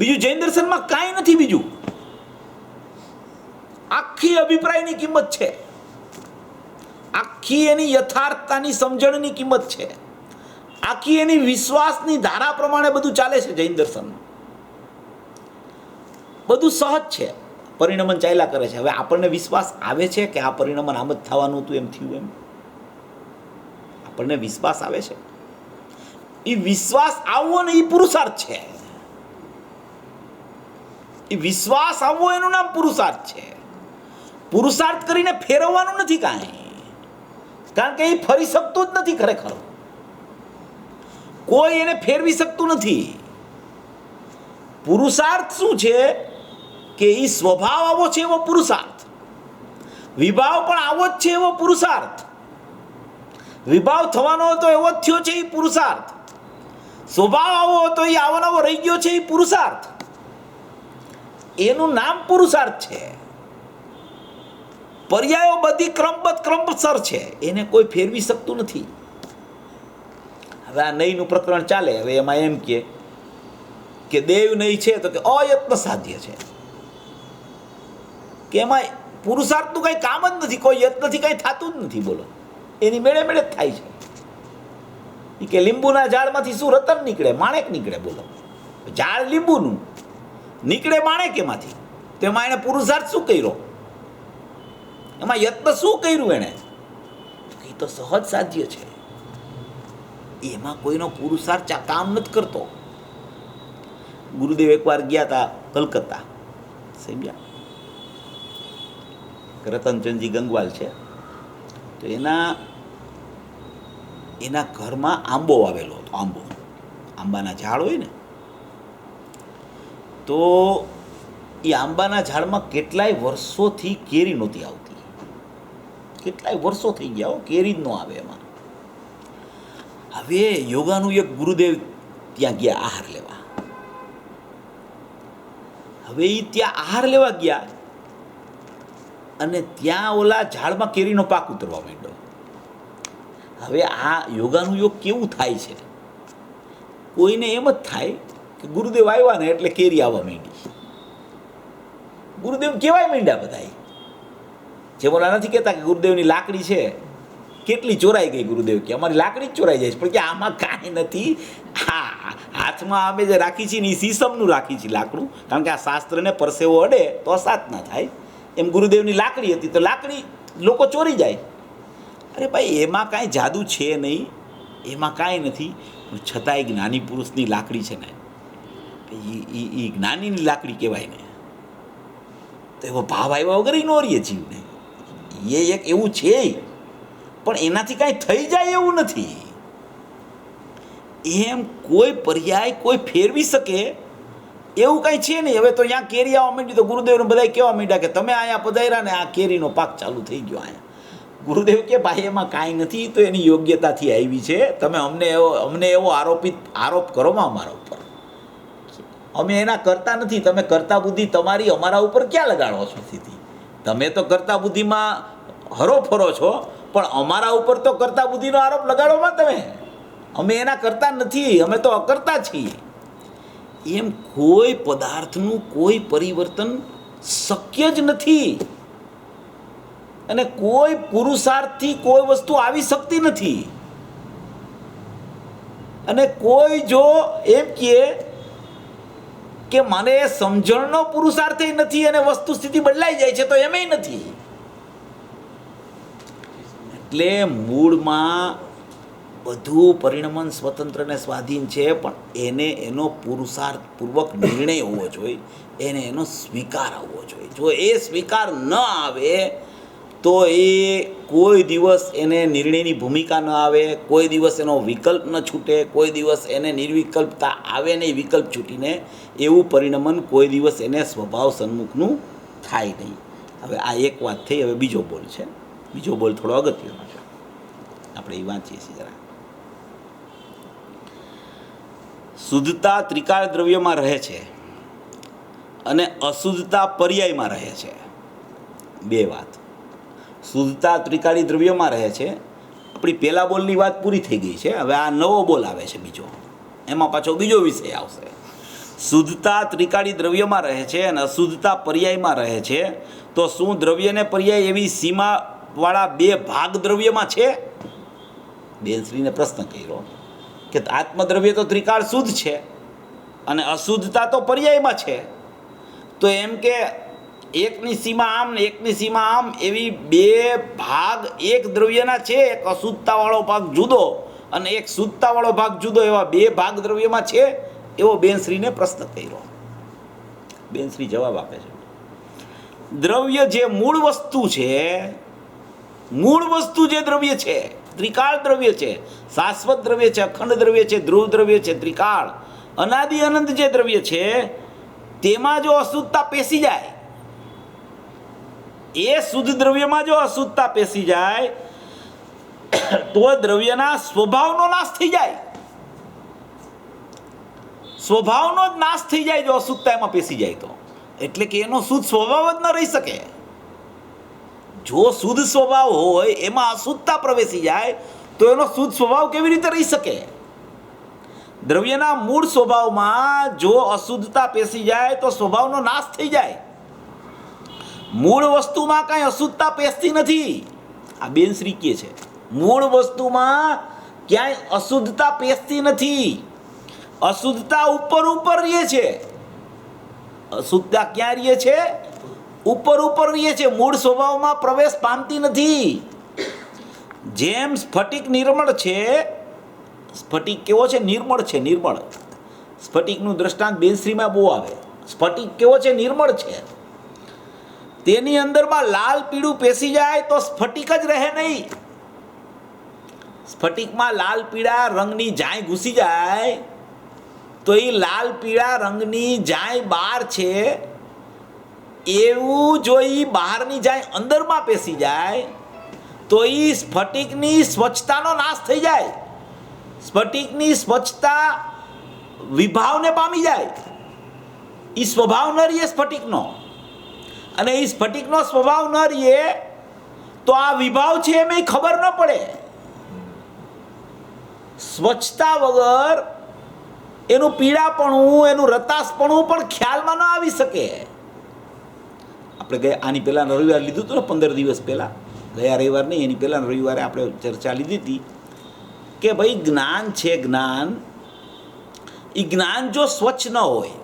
બીજું જૈન દર્શનમાં કાંઈ નથી. બીજું આખી અભિપ્રાયની કિંમત છે, આખી એની યથાર્થતાની સમજણની કિંમત છે, આખી એની વિશ્વાસની ધારા પ્રમાણે બધું ચાલે છે. જૈન દર્શન બધું સહજ છે, પરિણમન ચાલ્યા કરે છે. હવે આપણને વિશ્વાસ આવે છે કે આ પરિણમન આમ જ થવાનું હતું, એમ થયું, એમ આપણને વિશ્વાસ આવે છે. એ વિશ્વાસ આવવો ને એ પુરુષાર્થ છે. એ વિશ્વાસ આવવો એનું નામ પુરુષાર્થ છે. પુરુષાર્થ કરીને ફેરવવાનું નથી કાંઈ, કારણ કે એ ફરી શકતું જ નથી. ખરેખર કોઈ એને ફેરવી શકતું નથી. પુરુષાર્થ શું છે કે એ સ્વભાવ આવો છે એવો પુરુષાર્થ, વિભાવ પણ આવો જ છે એવો પુરુષાર્થ, વિભાવ થવાનો હતો એવો જ થયો છે એ પુરુષાર્થ, સ્વભાવ આવો હતો એ આવો નવો રહી ગયો છે એ પુરુષાર્થ. એનું નામ પુરુષાર્થ છે. પર્યાયો બધી ક્રમબદ્ધ ક્રમસર છે, એને કોઈ ફેરવી શકતું નથી. હવે આ નહીંનું પ્રકરણ ચાલે. હવે એમાં એમ કે દેવ નહીં છે તો કે અયત્ન સાધ્ય છે, કે એમાં પુરુષાર્થનું કંઈ કામ જ નથી, કોઈ યત્નથી કંઈ થતું જ નથી. બોલો, એની મેળે મેળે જ થાય છે. કે લીંબુના ઝાડમાંથી શું રતન નીકળે? માણેક નીકળે. બોલો, ઝાડ લીંબુનું નીકળે માણેક એમાંથી, તો એમાં એણે પુરુષાર્થ શું કર્યો? એમાં યત્ન શું કર્યું એણે? એ તો સહજ સાધ્ય છે, એમાં કોઈનો પુરુષાર્થ કામ નથી કરતો. ગુરુદેવ એકવાર ગયા હતા કલકત્તા, સમજ્યા? રતનચંદજી ગંગવાલ છે, તો એના ઘરમાં આંબો વાવેલો હતો. આંબાના ઝાડ હોય ને, તો એ આંબાના ઝાડમાં કેટલાય વર્ષોથી કેરી નહોતી આવતી. કેટલાય વર્ષો થઈ ગયા, કેરી જ ન આવે એમાં. હવે યોગાનું એક ગુરુદેવ ત્યાં ગયા આહાર લેવા. હવે એ ત્યાં આહાર લેવા ગયા અને ત્યાં ઓલા ઝાડમાં કેરીનો પાક ઉતરવા માંડ્યો. હવે આ યોગાનું યોગ કેવું થાય છે? કોઈને એમ જ થાય કે ગુરુદેવ આવ્યા ને એટલે કેરી આવવા માંડી. ગુરુદેવ કેવાય માંડ્યા બધા. જે બોલા નથી કહેતા કે ગુરુદેવની લાકડી છે કેટલી ચોરાઈ ગઈ. ગુરુદેવ કે અમારી લાકડી જ ચોરાઈ જાય છે, પણ કે આમાં કાંઈ નથી. હા, હાથમાં અમે જે રાખી છીએ ને એ સીસમનું રાખી છીએ લાકડું, કારણ કે આ શાસ્ત્રને પરસેવો અડે તો અસાત ના થાય. એમ ગુરુદેવની લાકડી હતી તો લાકડી લોકો ચોરી જાય. અરે ભાઈ, એમાં કાંઈ જાદુ છે નહીં, એમાં કાંઈ નથી. પણ છતાંય જ્ઞાની પુરુષની લાકડી છે ને, એ જ્ઞાનીની લાકડી કહેવાય ને. તો એવો ભાવ આવ્યા વગર ન રહીએ જીવને. એ એક એવું છે, પણ એનાથી કાંઈ થઈ જાય એવું નથી. એમ કોઈ પર્યાય કોઈ ફેરવી શકે એવું કાંઈ છે નહીં. હવે તો અહીંયા કેરી આવવા માંડી તો ગુરુદેવને બધા કહેવા માંડ્યા કે તમે અહીંયા પધાર્યા ને આ કેરીનો પાક ચાલુ થઈ ગયો અહીંયા. ગુરુદેવ કે ભાઈ એમાં કાંઈ નથી, તો એની યોગ્યતાથી આવી છે. તમે અમને એવો આરોપ કરોમાં અમારા ઉપર. અમે એના કરતા નથી. તમે કરતા બુદ્ધિ તમારી અમારા ઉપર ક્યાં લગાડો છો? સ્થિતિ તમે તો કરતા બુદ્ધિમાં હરોફરો છો, પણ અમારા ઉપર તો કરતા બુદ્ધિનો આરોપ લગાડોમાં તમે. અમે એના કરતા નથી, અમે તો અકર્તા છીએ. એમ કોઈ પદાર્થનું કોઈ પરિવર્તન શક્ય જ નથી, અને કોઈ પુરુષાર્થથી કોઈ વસ્તુ આવી શકતી નથી. અને કોઈ જો એમ કહે કે મને સમજણનો પુરુષાર્થ નથી અને વસ્તુ સ્થિતિ બદલાઈ જાય છે, તો એમેય નથી. એટલે મૂળમાં બધું પરિણમન સ્વતંત્ર ને સ્વાધીન છે, પણ એને એનો પુરુષાર્થપૂર્વક નિર્ણય હોવો જોઈએ, એને એનો સ્વીકાર આવવો જોઈએ. જો એ સ્વીકાર ન આવે તો એ કોઈ દિવસ એને નિર્ણયની ભૂમિકા ન આવે, કોઈ દિવસ એનો વિકલ્પ ન છૂટે, કોઈ દિવસ એને નિર્વિકલ્પતા આવે નહીં વિકલ્પ છૂટીને, એવું પરિણમન કોઈ દિવસ એને સ્વભાવ સન્મુખનું થાય નહીં. હવે આ એક વાત થઈ. હવે બીજો બોલ છે. બીજો બોલ થોડો અગત્યનો છે, આપણે એ વાંચીએ છીએ જરા. શુદ્ધતા ત્રિકાળ દ્રવ્યમાં રહે છે અને અશુદ્ધતા પર્યાયમાં રહે છે. બે વાત. શુદ્ધતા ત્રિકાળી દ્રવ્યમાં રહે છે. આપણી પહેલા બોલની વાત પૂરી થઈ ગઈ છે. હવે આ નવો બોલ આવે છે બીજો, એમાં પાછો બીજો વિષય આવશે. શુદ્ધતા ત્રિકાળી દ્રવ્યમાં રહે છે અને અશુદ્ધતા પર્યાયમાં રહે છે, તો શું દ્રવ્ય ને પર્યાય એવી સીમાવાળા બે ભાગ દ્રવ્યમાં છે? બેનશ્રીને પ્રશ્ન કર્યો કે આત્મદ્રવ્ય તો ત્રિકાળ શુદ્ધ છે અને અશુદ્ધતા તો પર્યાયમાં છે, તો એમ કે એકની સીમા આમ ને એકની સીમા આમ એવી બે ભાગ એક દ્રવ્યના છે, એક અશુદ્ધતાવાળો ભાગ જુદો અને એક શુદ્ધતાવાળો ભાગ જુદો, એવા બે ભાગ દ્રવ્યમાં છે? એવો બેનશ્રીને પ્રશ્ન કર્યો. બેનશ્રી જવાબ આપે છે, દ્રવ્ય જે મૂળ વસ્તુ છે, મૂળ વસ્તુ જે દ્રવ્ય છે, ત્રિકાળ દ્રવ્ય છે, શાશ્વત દ્રવ્ય છે, અખંડ દ્રવ્ય છે, ધ્રુવ દ્રવ્ય છે, ત્રિકાળ અનાદિ અનંત જે દ્રવ્ય છે, તેમાં જો અશુદ્ધતા પેસી જાય, એ શુદ્ધ દ્રવ્યમાં જો અશુદ્ધતા પેસી જાય તો દ્રવ્યના સ્વભાવનો નાશ થઈ જાય. સ્વભાવનો જ નાશ થઈ જાય જો અશુદ્ધતા એમાં પેસી જાય તો. એટલે કે એનો શુદ્ધ સ્વભાવ જ ન રહી શકે. જો શુદ્ધ સ્વભાવ હોય એમાં અશુદ્ધતા પ્રવેશી જાય તો એનો શુદ્ધ સ્વભાવ કેવી રીતે રહી શકે? દ્રવ્યના મૂળ સ્વભાવમાં જો અશુદ્ધતા પેસી જાય તો સ્વભાવનો નાશ થઈ જાય. મૂળ વસ્તુમાં કાંઈ અશુદ્ધતા પેસતી નથી. આ બેનશ્રી કહે છે, મૂળ વસ્તુમાં ક્યાંય અશુદ્ધતા પેસતી નથી. અશુદ્ધતા ઉપર રહે છે. અશુદ્ધતા ક્યાં રહે છે? ઉપર રહે છે, મૂળ સ્વભાવમાં પ્રવેશ પામતી નથી. જેમ સ્ફટિક નિર્મળ છે, સ્ફટિક કેવો છે? નિર્મળ છે. નિર્મળ સ્ફટિકનું દ્રષ્ટાંત બેનશ્રીમાં બહુ આવે. સ્ફટિક કેવો છે? નિર્મળ છે. તેની અંદરમાં લાલ પીળું પેસી જાય તો સ્ફટિક જ રહે નહીં. સ્ફટિકમાં લાલ પીળા રંગની જાય ઘૂસી જાય તો એ લાલ પીળા રંગની જાય બહાર છે, એવું જો એ બહારની જાય અંદરમાં પેસી જાય તો એ સ્ફટિકની સ્વચ્છતાનો નાશ થઈ જાય. સ્ફટિકની સ્વચ્છતા વિભાવને પામી જાય. એ સ્વભાવ ન રહીએ સ્ફટિકનો, અને એ સ્ફટિકનો સ્વભાવ ન રહીએ તો આ વિભાવ છે એમ ખબર ન પડે. સ્વચ્છતા વગર એનું પીળાપણું, એનું રતાશપણું પણ ખ્યાલમાં ન આવી શકે. આપણે આની પહેલાં રવિવાર લીધું હતું ને, 15 દિવસ પહેલાં, ગયા રવિવાર નહીં એની પહેલાં રવિવારે આપણે ચર્ચા લીધી હતી કે ભાઈ જ્ઞાન છે, જ્ઞાન, એ જ્ઞાન જો સ્વચ્છ ન હોય,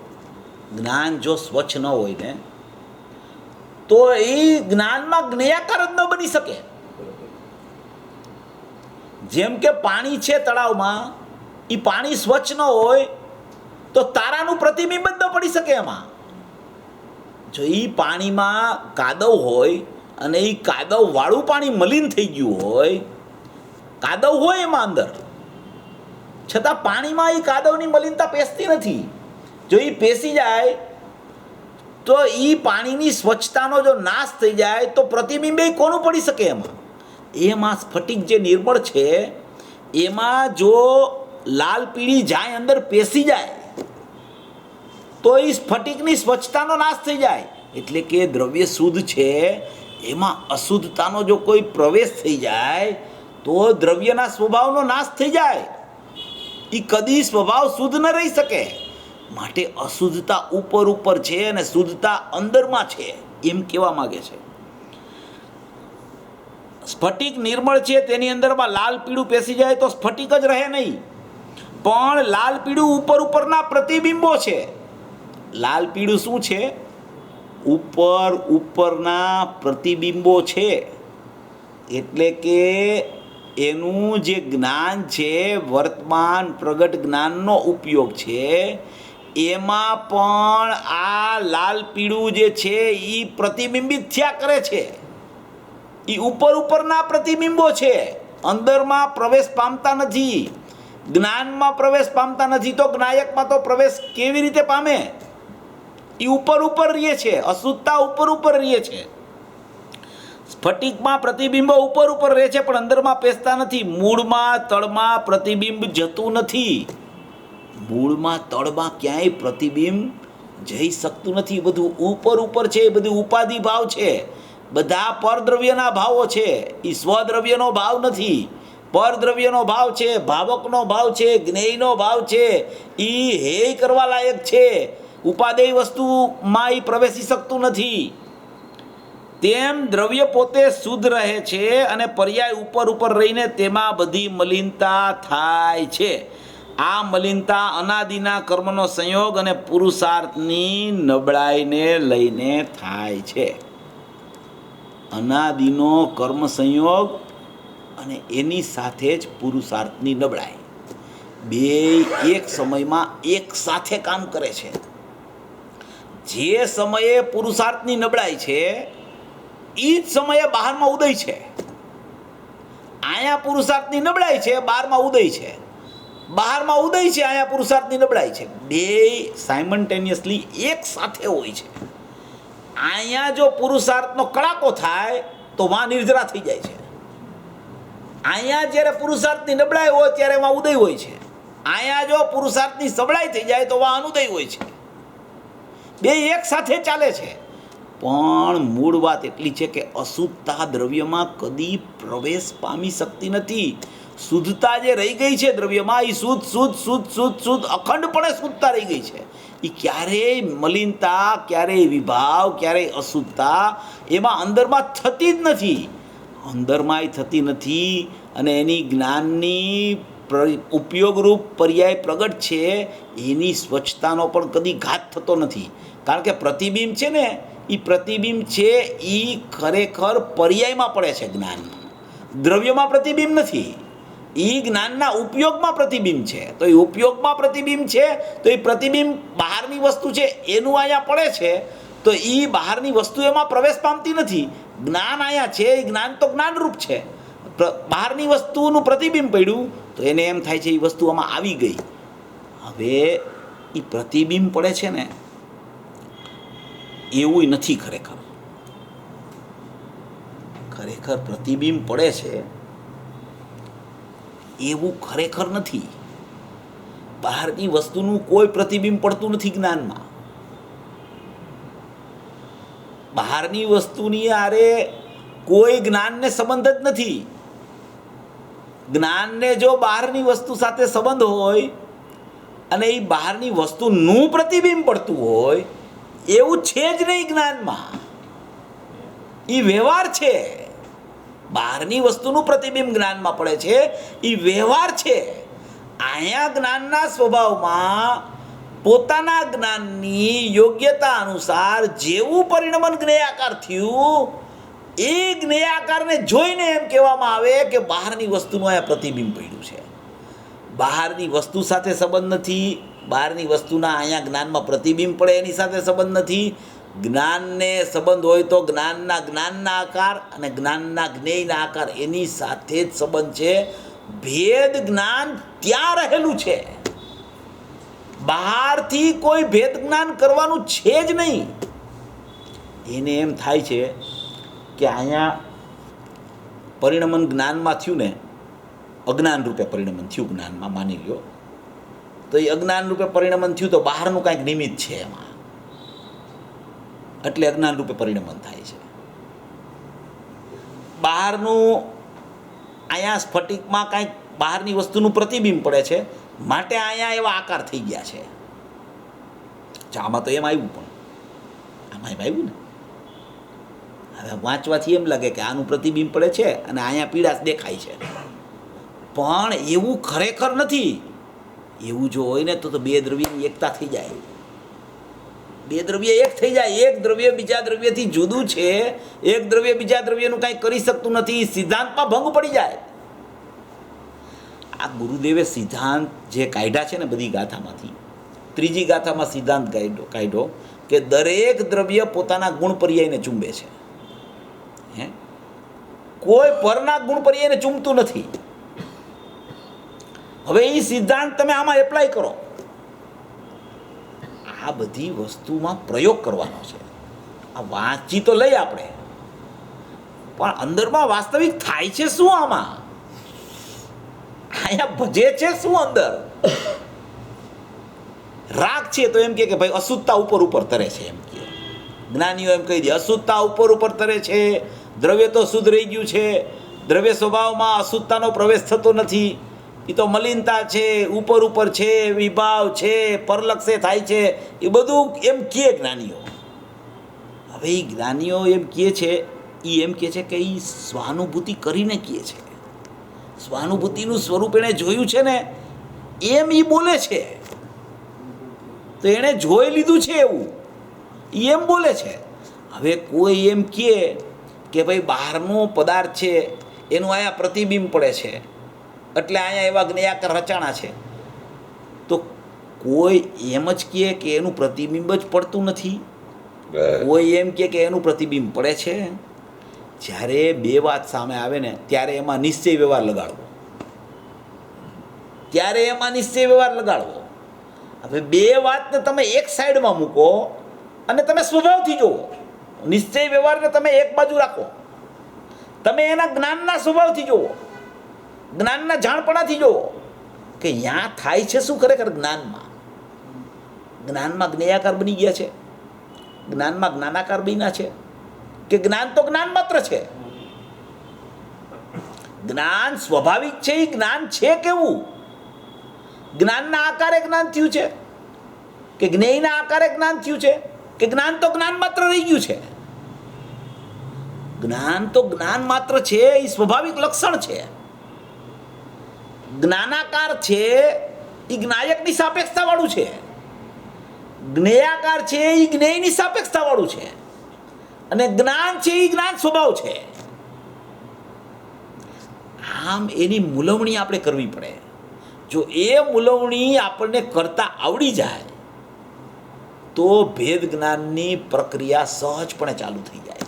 જ્ઞાન જો સ્વચ્છ ન હોય ને તો એ જ્ઞાનમાં જ્ઞેયાકાર જ ન બની શકે. જેમ કે પાણી છે તળાવમાં, એ પાણી સ્વચ્છ ન હોય તો તારાનું પ્રતિબિંબ જ ન પડી શકે એમાં. જો એ પાણીમાં કાદવ હોય અને એ કાદવ વાળું પાણી મલિન થઈ ગયું હોય, કાદવ હોય એમાં અંદર, છતાં પાણીમાં એ કાદવની મલિનતા પેસતી નથી. જો એ પેસી જાય તો એ પાણીની સ્વચ્છતાનો જો નાશ થઈ જાય તો પ્રતિબિંબે કોનું પડી શકે એમાં? એમાં સ્ફટિક જે નિર્મળ છે એમાં જો લાલ પીળી જાય અંદર પેસી જાય તો એ સ્ફટિકની સ્વચ્છતાનો નાશ થઈ જાય. એટલે કે દ્રવ્ય શુદ્ધ છે, એમાં અશુદ્ધતાનો જો કોઈ પ્રવેશ થઈ જાય તો દ્રવ્યના સ્વભાવનો નાશ થઈ જાય. એ કદી સ્વભાવ શુદ્ધ ન રહી શકે. માટે અશુદ્ધતા ઉપર ઉપર છે અને શુદ્ધતા અંદરમાં છે, એમ કહેવા માંગે છે. સ્ફટિક નિર્મળ છે, તેની અંદરમાં લાલ પીળું પેસી જાય તો સ્ફટિક જ રહે નહીં, પણ લાલ પીળું ઉપર ઉપરના પ્રતિબિંબો છે. લાલ પીળું શું છે? ઉપર ઉપરના પ્રતિબિંબો છે. એટલે કે એનું જે જ્ઞાન છે, વર્તમાન પ્રગટ જ્ઞાનનો ઉપયોગ છે, એમાં પણ આ લાલ પીળું જે છે એ પ્રતિબિંબિત થયા કરે છે. એ ઉપર ઉપરના પ્રતિબિંબો છે, અંદરમાં પ્રવેશ પામતા નથી, જ્ઞાનમાં પ્રવેશ પામતા નથી. તો જ્ઞાયકમાં તો પ્રવેશ કેવી રીતે પામે? એ ઉપર ઉપર રહે છે, અશુદ્ધતા ઉપર ઉપર રહે છે. સ્ફટિકમાં પ્રતિબિંબો ઉપર ઉપર રહે છે પણ અંદરમાં પેસતા નથી. મૂળમાં તળમાં પ્રતિબિંબ જતું નથી. મૂળમાં તળમાં ક્યાંય પ્રતિબિંબ જઈ શકતું નથી. બધું ઉપર ઉપર છે, એ બધું ઉપાધિ ભાવ છે, બધા પરદ્રવ્યના ભાવો છે. એ સ્વદ્રવ્યનો ભાવ નથી, પરદ્રવ્યનો ભાવ છે, ભાવકનો ભાવ છે, જ્ઞેયનો ભાવ છે. એ હે કરવા લાયક છે, ઉપાદેય વસ્તુમાં એ પ્રવેશી શકતું નથી. તેમ દ્રવ્ય પોતે શુદ્ધ રહે છે અને પર્યાય ઉપર ઉપર રહીને તેમાં બધી મલિનતા થાય છે. આ મલિનતા અનાદિના કર્મનો સંયોગ અને પુરુષાર્થની નબળાઈને લઈને થાય છે. અનાદિનો કર્મ સંયોગ અને એની સાથે જ પુરુષાર્થની નબળાઈ, બે એક સમયમાં એક સાથે કામ કરે છે. જે સમયે પુરુષાર્થની નબળાઈ છે એ જ સમયે બહારમાં ઉદય છે. અહીંયા પુરુષાર્થની નબળાઈ છે, બહારમાં ઉદય છે. બહારમાં ઉદય છે, અહીંયા પુરુષાર્થની નબળાઈ છે. બે સાયમલ્ટેનિયસલી એક સાથે હોય છે. અહીંયા જો પુરુષાર્થનો કડાકો થાય તો વાં નિર્જરા થઈ જાય છે. અહીંયા જ્યારે પુરુષાર્થની નબળાઈ હોય ત્યારે એમાં ઉદય હોય છે. અહીંયા જો પુરુષાર્થની સબળાઈ થઈ જાય તો વાં અનુદય હોય છે. બે એક સાથે ચાલે છે. પણ મૂળ વાત એટલી છે કે અશુદ્ધતા દ્રવ્યમાં કદી પ્રવેશ પામી શકતી નથી. શુદ્ધતા જે રહી ગઈ છે દ્રવ્યમાં, એ શુદ્ધ શુદ્ધ શુદ્ધ શુદ્ધ શુદ્ધ અખંડપણે શુદ્ધતા રહી ગઈ છે. એ ક્યારેય મલિનતા, ક્યારેય વિભાવ, ક્યારેય અશુદ્ધતા એમાં અંદરમાં થતી જ નથી. અંદરમાંય થતી નથી. અને એની જ્ઞાનની ઉપયોગરૂપ પર્યાય પ્રગટ છે, એની સ્વચ્છતાનો પણ કદી ઘાત થતો નથી. કારણ કે પ્રતિબિંબ છે ને, એ પ્રતિબિંબ છે એ ખરેખર પર્યાયમાં પડે છે જ્ઞાનમાં, દ્રવ્યમાં પ્રતિબિંબ નથી. એ જ્ઞાનના ઉપયોગમાં પ્રતિબિંબ છે. તો એ ઉપયોગમાં પ્રતિબિંબ છે, તો એ પ્રતિબિંબ બહારની વસ્તુ છે એનું અહીંયા પડે છે, તો એ બહારની વસ્તુ એમાં પ્રવેશ પામતી નથી. જ્ઞાન અહીંયા છે, એ જ્ઞાન તો જ્ઞાનરૂપ છે. બહારની વસ્તુનું પ્રતિબિંબ પડ્યું તો એને એમ થાય છે એ વસ્તુ આમાં આવી ગઈ. હવે એ પ્રતિબિંબ પડે છે ને, એવું નથી. ખરેખર ખરેખર પ્રતિબિંબ પડે છે એવું ખરેખર નથી. બહારની વસ્તુનું કોઈ પ્રતિબિંબ પડતું નથી જ્ઞાનમાં. બહારની વસ્તુની આરે કોઈ જ્ઞાનને સંબંધ જ નથી. જ્ઞાનને જો બહારની વસ્તુ સાથે સંબંધ હોય અને એ બહારની વસ્તુનું પ્રતિબિંબ પડતું હોય, એવું છે જ નહીં જ્ઞાનમાં. એ વ્યવહાર છે. બહારની વસ્તુનું પ્રતિબિંબ જ્ઞાનમાં પડે છે, એ વ્યવહાર છે. અહીંયા જ્ઞાનના સ્વભાવમાં પોતાના જ્ઞાનની યોગ્યતા અનુસાર જેવું પરિણમન જ્ઞેયાકાર થયું, એ જ્ઞેયાકારને જોઈને એમ કહેવામાં આવે કે બહારની વસ્તુનું અહીંયા પ્રતિબિંબ પડ્યું છે. બહારની વસ્તુ સાથે સંબંધ નથી. બહારની વસ્તુના અહીંયા જ્ઞાનમાં પ્રતિબિંબ પડે એની સાથે સંબંધ નથી. જ્ઞાનને સંબંધ હોય તો જ્ઞાનના આકાર અને જ્ઞાનના જ્ઞેયના આકાર એની સાથે જ સંબંધ છે. ભેદ જ્ઞાન ત્યાં રહેલું છે. બહારથી કોઈ ભેદ જ્ઞાન કરવાનું છે જ નહીં. એને એમ થાય છે કે અહીંયા પરિણમન જ્ઞાનમાં થયું ને, અજ્ઞાન રૂપે પરિણમન થયું જ્ઞાનમાં, માની લ્યો તો એ અજ્ઞાન રૂપે પરિણમન થયું તો બહારનું કાંઈક નિમિત્ત છે એમાં. એટલે અજ્ઞાન રૂપે પરિણમન થાય છે. બહારનું અહીંયા સ્ફટિકમાં કાંઈક બહારની વસ્તુનું પ્રતિબિંબ પડે છે, માટે અહીંયા એવા આકાર થઈ ગયા છે. આમાં તો એમ આવ્યું, પણ આમાં એમ આવ્યું ને. હવે વાંચવાથી એમ લાગે કે આનું પ્રતિબિંબ પડે છે અને અહીંયા પીળાશ દેખાય છે, પણ એવું ખરેખર નથી. એવું જો હોય ને તો બે દ્રવ્યની એકતા થઈ જાય. બે દ્રવ્ય એક થઈ જાય. એક દ્રવ્ય બીજા દ્રવ્યથી જુદું છે, એક દ્રવ્ય બીજા દ્રવ્યનું કાંઈ કરી શકતું નથી, સિદ્ધાંતમાં ભંગ પડી જાય. આ ગુરુદેવે સિદ્ધાંત જે કાઢ્યા છે ને બધી ગાથામાંથી, ત્રીજી ગાથામાં સિદ્ધાંત કાઢ્યો કે દરેક દ્રવ્ય પોતાના ગુણ પર્યાયને ચૂંબે છે. કોઈ પરના ગુણ પર્યાયને ચૂંબતું નથી. હવે એ સિદ્ધાંત તમે આમાં એપ્લાય કરો. આ બધી વસ્તુમાં પ્રયોગ કરવાનો છે. આ વાંચી તો લઈ આપણે, પણ અંદરમાં વાસ્તવિક થાય છે શું? આમાં અહીંયા ભજે છે શું? અંદર રાગ છે તો એમ કે ભાઈ અશુદ્ધતા ઉપર તરે છે. એમ કે જ્ઞાનીઓ એમ કહી દે અશુદ્ધતા ઉપર તરે છે, દ્રવ્ય તો શુદ્ધ રહી ગયું છે, દ્રવ્ય સ્વભાવમાં અશુદ્ધતાનો પ્રવેશ થતો નથી, એ તો મલિનતા છે, ઉપર છે, વિભાવ છે, પરલક્ષે થાય છે, એ બધું એમ કહે જ્ઞાનીઓ. હવે એ જ્ઞાનીઓ એમ કહે છે, એ એમ કહે છે કે એ સ્વાનુભૂતિ કરીને કહે છે. સ્વાનુભૂતિનું સ્વરૂપ એણે જોયું છે ને, એમ એ બોલે છે. તો એણે જોઈ લીધું છે એવું એમ બોલે છે. હવે કોઈ એમ કહે કે ભાઈ બહારનો પદાર્થ છે એનું અહીંયા પ્રતિબિંબ પડે છે, એટલે અહીંયા એવા જ્ઞેયાકાર રચાણા છે, તો કોઈ એમ જ કહે કે એનું પ્રતિબિંબ જ પડતું નથી. કોઈ એમ કહે કે એનું પ્રતિબિંબ પડે છે. જ્યારે બે વાત સામે આવે ને ત્યારે એમાં નિશ્ચય વ્યવહાર લગાડવો. હવે બે વાતને તમે એક સાઈડમાં મૂકો અને તમે સ્વભાવથી જુઓ. નિશ્ચય વ્યવહારને તમે એક બાજુ રાખો, તમે એના જ્ઞાનના સ્વભાવથી જુઓ, જ્ઞાનના જાણપણાથી જુઓ કે ત્યાં થાય છે શું ખરેખર. જ્ઞાનમાં જ્ઞેયાકાર બની ગયા છે, જ્ઞાનમાં જ્ઞાનાકાર બન્યા છે, કે જ્ઞાન તો જ્ઞાન માત્ર છે. જ્ઞાન સ્વાભાવિક છે, એ જ્ઞાન છે કેવું? જ્ઞાનના આકારે જ્ઞાન થયું છે, કે જ્ઞેયના આકારે જ્ઞાન થયું છે, કે જ્ઞાન તો જ્ઞાન માત્ર રહી ગયું છે. જ્ઞાન તો જ્ઞાન માત્ર છે, એ સ્વાભાવિક લક્ષણ છે. જ્ઞાનાકાર છે એ જ્ઞાયકની સાપેક્ષતા વાળું છે, જ્ઞેયાકાર છે એ જ્ઞેયની સાપેક્ષતા વાળું છે, અને જ્ઞાન છે એ જ્ઞાન સ્વભાવ છે. આમ એની મૂલવણી આપણે કરવી પડે. જો એ મૂલવણી આપણને કરતા આવડી જાય તો ભેદ જ્ઞાનની પ્રક્રિયા સહજપણે ચાલુ થઈ જાય.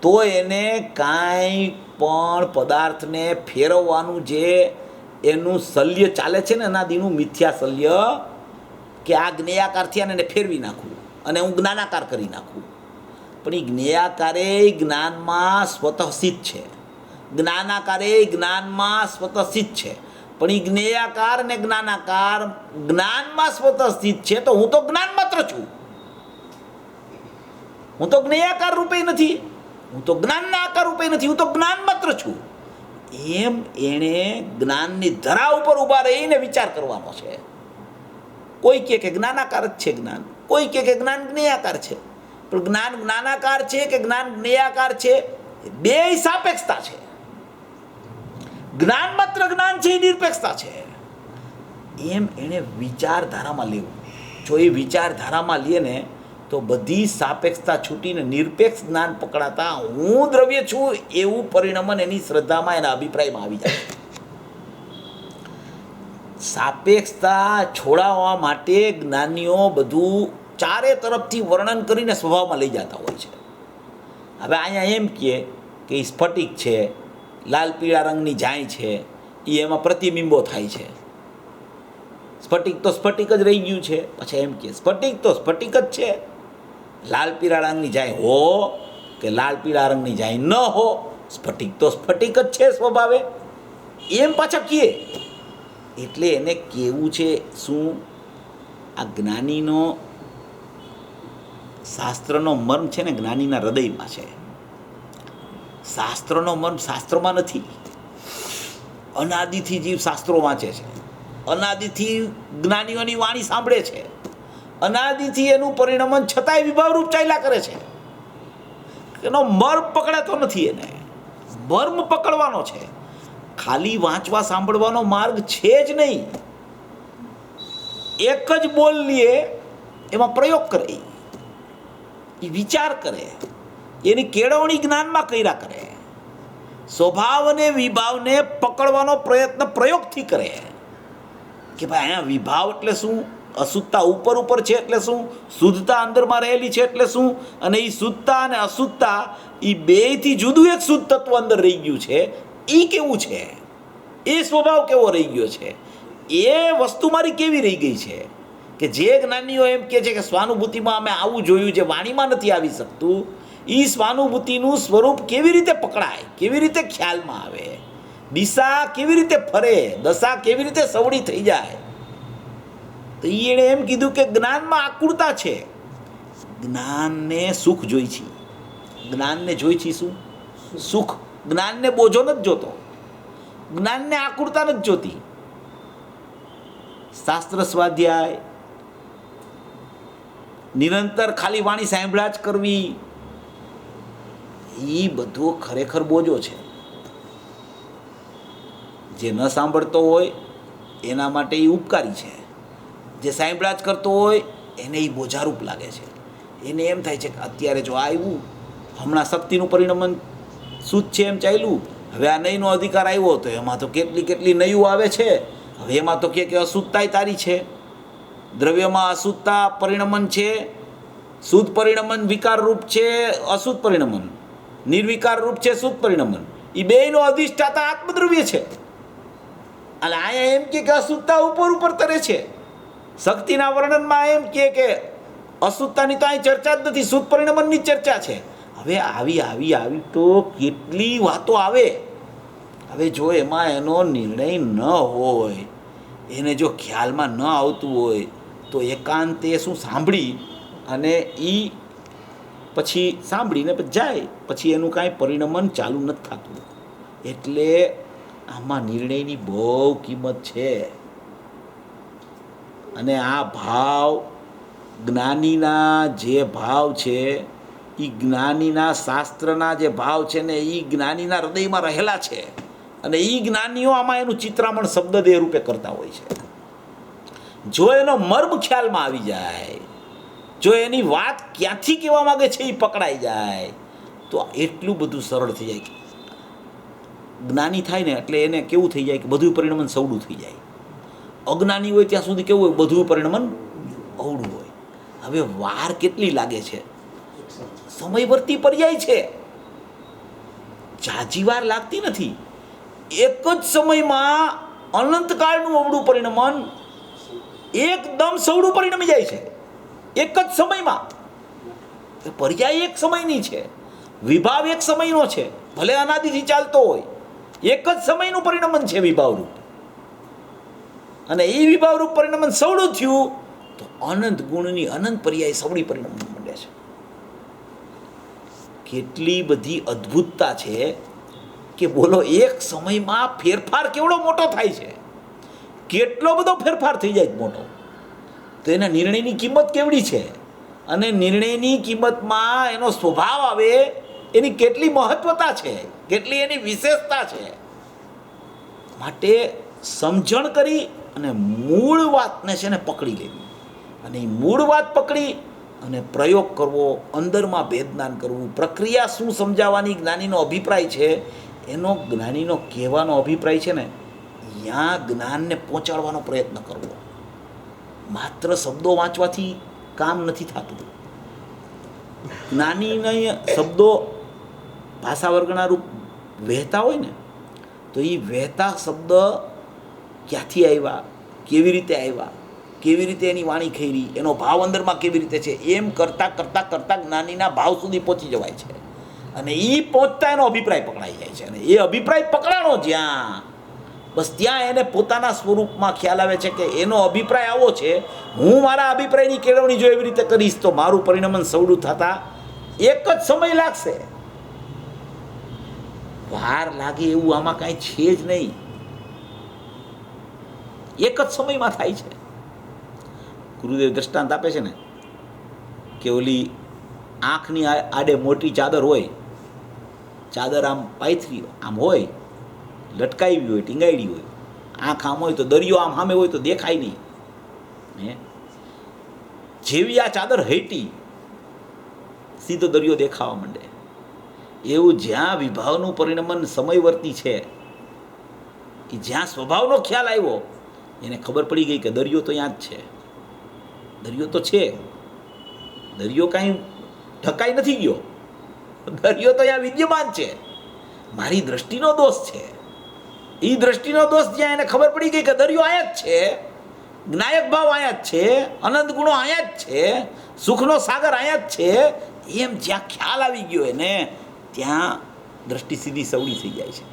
તો એને કાંઈ પણ પદાર્થને ફેરવવાનું જે એનું શલ્ય ચાલે છે ને, અનાદિનું મિથ્યા શલ્ય, કે આ જ્ઞેયાકાર થયા ને એને ફેરવી નાખવું અને હું જ્ઞાનાકાર કરી નાખું. પણ એ જ્ઞેયાકારે જ્ઞાનમાં સ્વતઃસિદ્ધ છે, જ્ઞાનાકારે જ્ઞાનમાં સ્વતઃસિદ્ધ છે. પણ એ જ્ઞેયાકાર ને જ્ઞાનાકાર જ્ઞાનમાં સ્વતઃસિદ્ધ છે, તો હું તો જ્ઞાન માત્ર છું. હું તો જ્ઞેયાકાર રૂપે નથી, હું તો જ્ઞાનના આકાર રૂપે નથી, હું તો જ્ઞાન માત્ર છું. એમ એણે જ્ઞાનની ધરા ઉપર ઊભા રહીને વિચાર કરવાનો છે. કોઈ કહે કે જ્ઞાનાકાર જ છે જ્ઞાન, કોઈ કહે કે જ્ઞાન જ્ઞેયાકાર છે. પણ જ્ઞાન જ્ઞાનાકાર છે કે જ્ઞાન જ્ઞેયાકાર છે, બે સાપેક્ષતા છે. જ્ઞાન માત્ર જ્ઞાન છે એ નિરપેક્ષતા છે. એમ એણે વિચારધારામાં લેવું. જો એ વિચારધારામાં લે ને તો બધી સાપેક્ષતા છૂટીને નિરપેક્ષ જ્ઞાન પકડાતા હું દ્રવ્ય છું એવું પરિણમન એની શ્રદ્ધામાં, એના અભિપ્રાયમાં આવી જાય. સાપેક્ષતા છોડાવવા માટે જ્ઞાનીઓ બધું ચારે તરફથી વર્ણન કરીને સ્વભાવમાં લઈ જતા હોય છે. હવે અહીંયા એમ કહે કે એ સ્ફટિક છે, લાલ પીળા રંગની જાય છે, એ એમાં પ્રતિબિંબો થાય છે. સ્ફટિક તો સ્ફટિક જ રહી ગયું છે. પછી એમ કે સ્ફટિક તો સ્ફટિક જ છે, લાલ પીળા રંગની જાય હો કે લાલ પીળા રંગની જાય ન હો, સ્ફટિક તો સ્ફટિક જ છે સ્વભાવે. એમ પાછા કહે એટલે એને કેવું છે શું? આ જ્ઞાનીનો શાસ્ત્રનો મર્મ છે ને જ્ઞાનીના હૃદયમાં છે. શાસ્ત્રનો મર્મ શાસ્ત્રોમાં નથી. અનાદિથી જીવ શાસ્ત્રો વાંચે છે, અનાદિથી જ્ઞાનીઓની વાણી સાંભળે છે, અનાદિથી એનું પરિણમન છતાંય વિભાવરૂપ ચાલ્યા કરે છે. એનો મર્મ પકડાતો નથી. એને મર્મ પકડવાનો છે. ખાલી વાંચવા સાંભળવાનો માર્ગ છે જ નહીં. એક જ બોલ લે, એમાં પ્રયોગ કરે, એ વિચાર કરે, એની કેળવણી જ્ઞાનમાં કર્યા કરે, સ્વભાવ અને વિભાવને પકડવાનો પ્રયત્ન પ્રયોગથી કરે કે ભાઈ અહીંયા વિભાવ એટલે શું, અશુદ્ધતા ઉપર ઉપર છે એટલે શું, શુદ્ધતા અંદરમાં રહેલી છે એટલે શું, અને એ શુદ્ધતા અને અશુદ્ધતા એ બેથી જુદું એક શુદ્ધ તત્વ અંદર રહી ગયું છે, એ કેવું છે, એ સ્વભાવ કેવો રહી ગયો છે, એ વસ્તુ મારી કેવી રહી ગઈ છે કે જે જ્ઞાનીઓ એમ કહે છે કે સ્વાનુભૂતિમાં અમે આવું જોયું જે વાણીમાં નથી આવી શકતું, એ સ્વાનુભૂતિનું સ્વરૂપ કેવી રીતે પકડાય, કેવી રીતે ખ્યાલમાં આવે, દિશા કેવી રીતે ફરે, દશા કેવી રીતે સવડી થઈ જાય. તો એણે એમ કીધું કે જ્ઞાનમાં આકુળતા છે. જ્ઞાનને સુખ જોઈ છે, જ્ઞાનને જોઈ છે શું? સુખ. જ્ઞાનને બોજો નથી જોતો, જ્ઞાનને આકુળતા નથી જોતી. શાસ્ત્ર સ્વાધ્યાય, નિરંતર ખાલી વાણી સાંભળ્યા જ કરવી, એ બધું ખરેખર બોજો છે. જે ન સાંભળતો હોય એના માટે એ ઉપકારી છે, જે સાંભળ્યા જ કરતો હોય એને એ બોજારૂપ લાગે છે. એને એમ થાય છે કે અત્યારે જો આવ્યું, હમણાં શક્તિનું પરિણમન શુદ્ધ છે એમ ચાલ્યું, હવે આ નહીંનો અધિકાર આવ્યો તો એમાં તો કેટલી નયું આવે છે, હવે એમાં તો કે અશુદ્ધતાય તારી છે, દ્રવ્યમાં અશુદ્ધતા પરિણમન છે, શુદ્ધ પરિણમન વિકાર રૂપ છે, અશુદ્ધ પરિણમન નિર્વિકાર રૂપ છે, શુદ્ધ પરિણમન એ બેયનો અધિષ્ઠાતા આત્મદ્રવ્ય છે. અને અહીંયા એમ કે અશુદ્ધતા ઉપર ઉપર તરે છે. શક્તિના વર્ણનમાં એમ કે અશુદ્ધતાની તો અહીં ચર્ચા જ નથી, શુદ્ધ પરિણમનની ચર્ચા છે. હવે આવી તો કેટલી વાતો આવે. હવે જો એમાં એનો નિર્ણય ન હોય, એને જો ખ્યાલમાં ન આવતું હોય તો એકાંતે શું સાંભળી અને એ પછી સાંભળીને જાય, પછી એનું કાંઈ પરિણમન ચાલુ નથી થતું. એટલે આમાં નિર્ણયની બહુ કિંમત છે. અને આ ભાવ જ્ઞાનીના જે ભાવ છે, એ જ્ઞાનીના શાસ્ત્રના જે ભાવ છે ને, એ જ્ઞાનીના હૃદયમાં રહેલા છે. અને એ જ્ઞાનીઓ આમાં એનું ચિત્રામણ શબ્દદેહ રૂપે કરતા હોય છે. જો એનો મર્મ ખ્યાલમાં આવી જાય, જો એની વાત ક્યાંથી કહેવા માગે છે એ પકડાઈ જાય, તો એટલું બધું સરળ થઈ જાય. જ્ઞાની થાય ને એટલે એને કેવું થઈ જાય કે બધું પરિણમન સવડું થઈ જાય. અજ્ઞાની હોય ત્યાં સુધી કેવું હોય, બધું પરિણમન અવળું હોય. હવે વાર કેટલી લાગે છે, સમયવર્તી પર્યાય છે, ઝાઝી વાર લાગતી નથી. એક જ સમયમાં અનંતકાળનું અવળું પરિણમન એકદમ સવડું પરિણમી જાય છે. એક જ સમયમાં પર્યાય એક સમયની છે, વિભાવ એક સમયનો છે, ભલે અનાદિથી ચાલતો હોય, એક જ સમયનું પરિણમન છે વિભાવરૂપ. અને એ વિભાવરૂપ પરિણમન સવડું થયું તો અનંત ગુણની અનંત પર્યાય સવડી પરિણમન માંડે છે. કેટલી બધી અદ્ભુતતા છે કે બોલો, એક સમયમાં ફેરફાર કેવડો મોટો થાય છે, કેટલો બધો ફેરફાર થઈ જાય મોટો. તો એના નિર્ણયની કિંમત કેવડી છે, અને નિર્ણયની કિંમતમાં એનો સ્વભાવ આવે એની કેટલી મહત્વતા છે, કેટલી એની વિશેષતા છે. માટે સમજણ કરી અને મૂળ વાતને છે ને પકડી લેવી, અને એ મૂળ વાત પકડી અને પ્રયોગ કરવો, અંદરમાં ભેદજ્ઞાન કરવું, પ્રક્રિયા શું સમજાવવાની જ્ઞાનીનો અભિપ્રાય છે, એનો જ્ઞાનીનો કહેવાનો અભિપ્રાય છે ને, ત્યાં જ્ઞાનને પહોંચાડવાનો પ્રયત્ન કરવો. માત્ર શબ્દો વાંચવાથી કામ નથી થતું. જ્ઞાનીને શબ્દો ભાષા વર્ગના રૂપ વહેતા હોય ને, તો એ વહેતા શબ્દ ક્યાંથી આવ્યા, કેવી રીતે આવ્યા, કેવી રીતે એની વાણી ખરી, એનો ભાવ અંદરમાં કેવી રીતે છે, એમ કરતાં કરતાં કરતાં જ્ઞાનીના ભાવ સુધી પહોંચી જવાય છે. અને એ પહોંચતા એનો અભિપ્રાય પકડાઈ જાય છે. અને એ અભિપ્રાય પકડાણો જ્યાં, બસ ત્યાં એને પોતાના સ્વરૂપમાં ખ્યાલ આવે છે કે એનો અભિપ્રાય આવો છે, હું મારા અભિપ્રાયની કેળવણી જો એવી રીતે કરીશ તો મારું પરિણમન સવડું થતા એક જ સમય લાગશે. વાર લાગે એવું આમાં કાંઈ છે જ નહીં, એક જ સમયમાં થાય છે. ગુરુદેવ દ્રષ્ટાંત આપે છે ને કે ઓલી આંખની આડે મોટી ચાદર હોય, ચાદર આમ પાથરી આમ હોય, લટકાવી હોય, ટીંગાડી હોય, આંખ આમ હોય તો દરિયો આમ સામે હોય તો દેખાય નહીં. હે જેવી આ ચાદર હેટી સીધો દરિયો દેખાવા માંડે. એવું જ્યાં વિભાવનું પરિણમન સમયવર્તી છે, એ જ્યાં સ્વભાવનો ખ્યાલ આવ્યો એને ખબર પડી ગઈ કે દરિયો તો ત્યાં જ છે, દરિયો તો છે, દરિયો કાંઈ ઢકાઈ નથી ગયો, દરિયો તો અહીંયા વિદ્યમાન છે, મારી દ્રષ્ટિનો દોષ છે. એ દ્રષ્ટિનો દોષ જ્યાં એને ખબર પડી ગઈ કે દરિયો અહીંયા જ છે, જ્ઞાયક ભાવ અહીંયા જ છે, અનંત ગુણો અહીંયા જ છે, સુખનો સાગર અહીંયા જ છે, એમ જ્યાં ખ્યાલ આવી ગયો એને ત્યાં દ્રષ્ટિ સીધી સવડી થઈ જાય છે.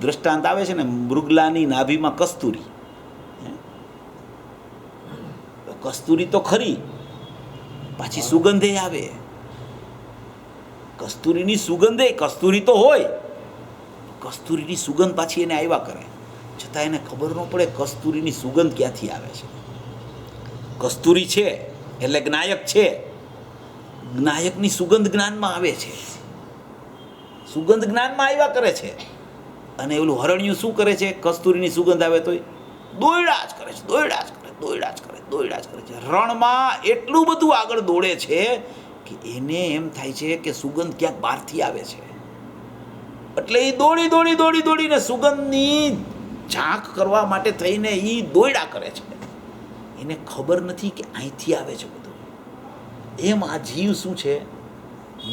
દ્રષ્ટાંત આવે છે ને, મૃગલાની નાભીમાં કસ્તુરી. કસ્તુરી તો ખરી, પાછી સુગંધે આવે. કસ્તુરીની સુગંધે, કસ્તુરી તો હોય, કસ્તુરીની સુગંધ પાછી એને આવ્યા કરે, છતાં એને ખબર ન પડે કસ્તુરીની સુગંધ ક્યાંથી આવે છે. કસ્તુરી છે એટલે જ્ઞાયક છે, જ્ઞાયકની સુગંધ જ્ઞાનમાં આવે છે, સુગંધ જ્ઞાનમાં આવ્યા કરે છે. અને ઓલું હરણિયું શું કરે છે? કસ્તુરીની સુગંધ આવે તો દોયડા જ કરે છે, દોયડા જ કરે, દોયડા જ કરે, દોયડા જ કરે છે. રણમાં એટલું બધું આગળ દોડે છે કે એને એમ થાય છે કે સુગંધ ક્યાંક બહારથી આવે છે, એટલે એ દોડી દોડી દોડી દોડીને સુગંધની ઝાંક કરવા માટે થઈને એ દોયડા કરે છે. એને ખબર નથી કે અહીંથી આવે છે બધું. એમ આ જીવ શું છે?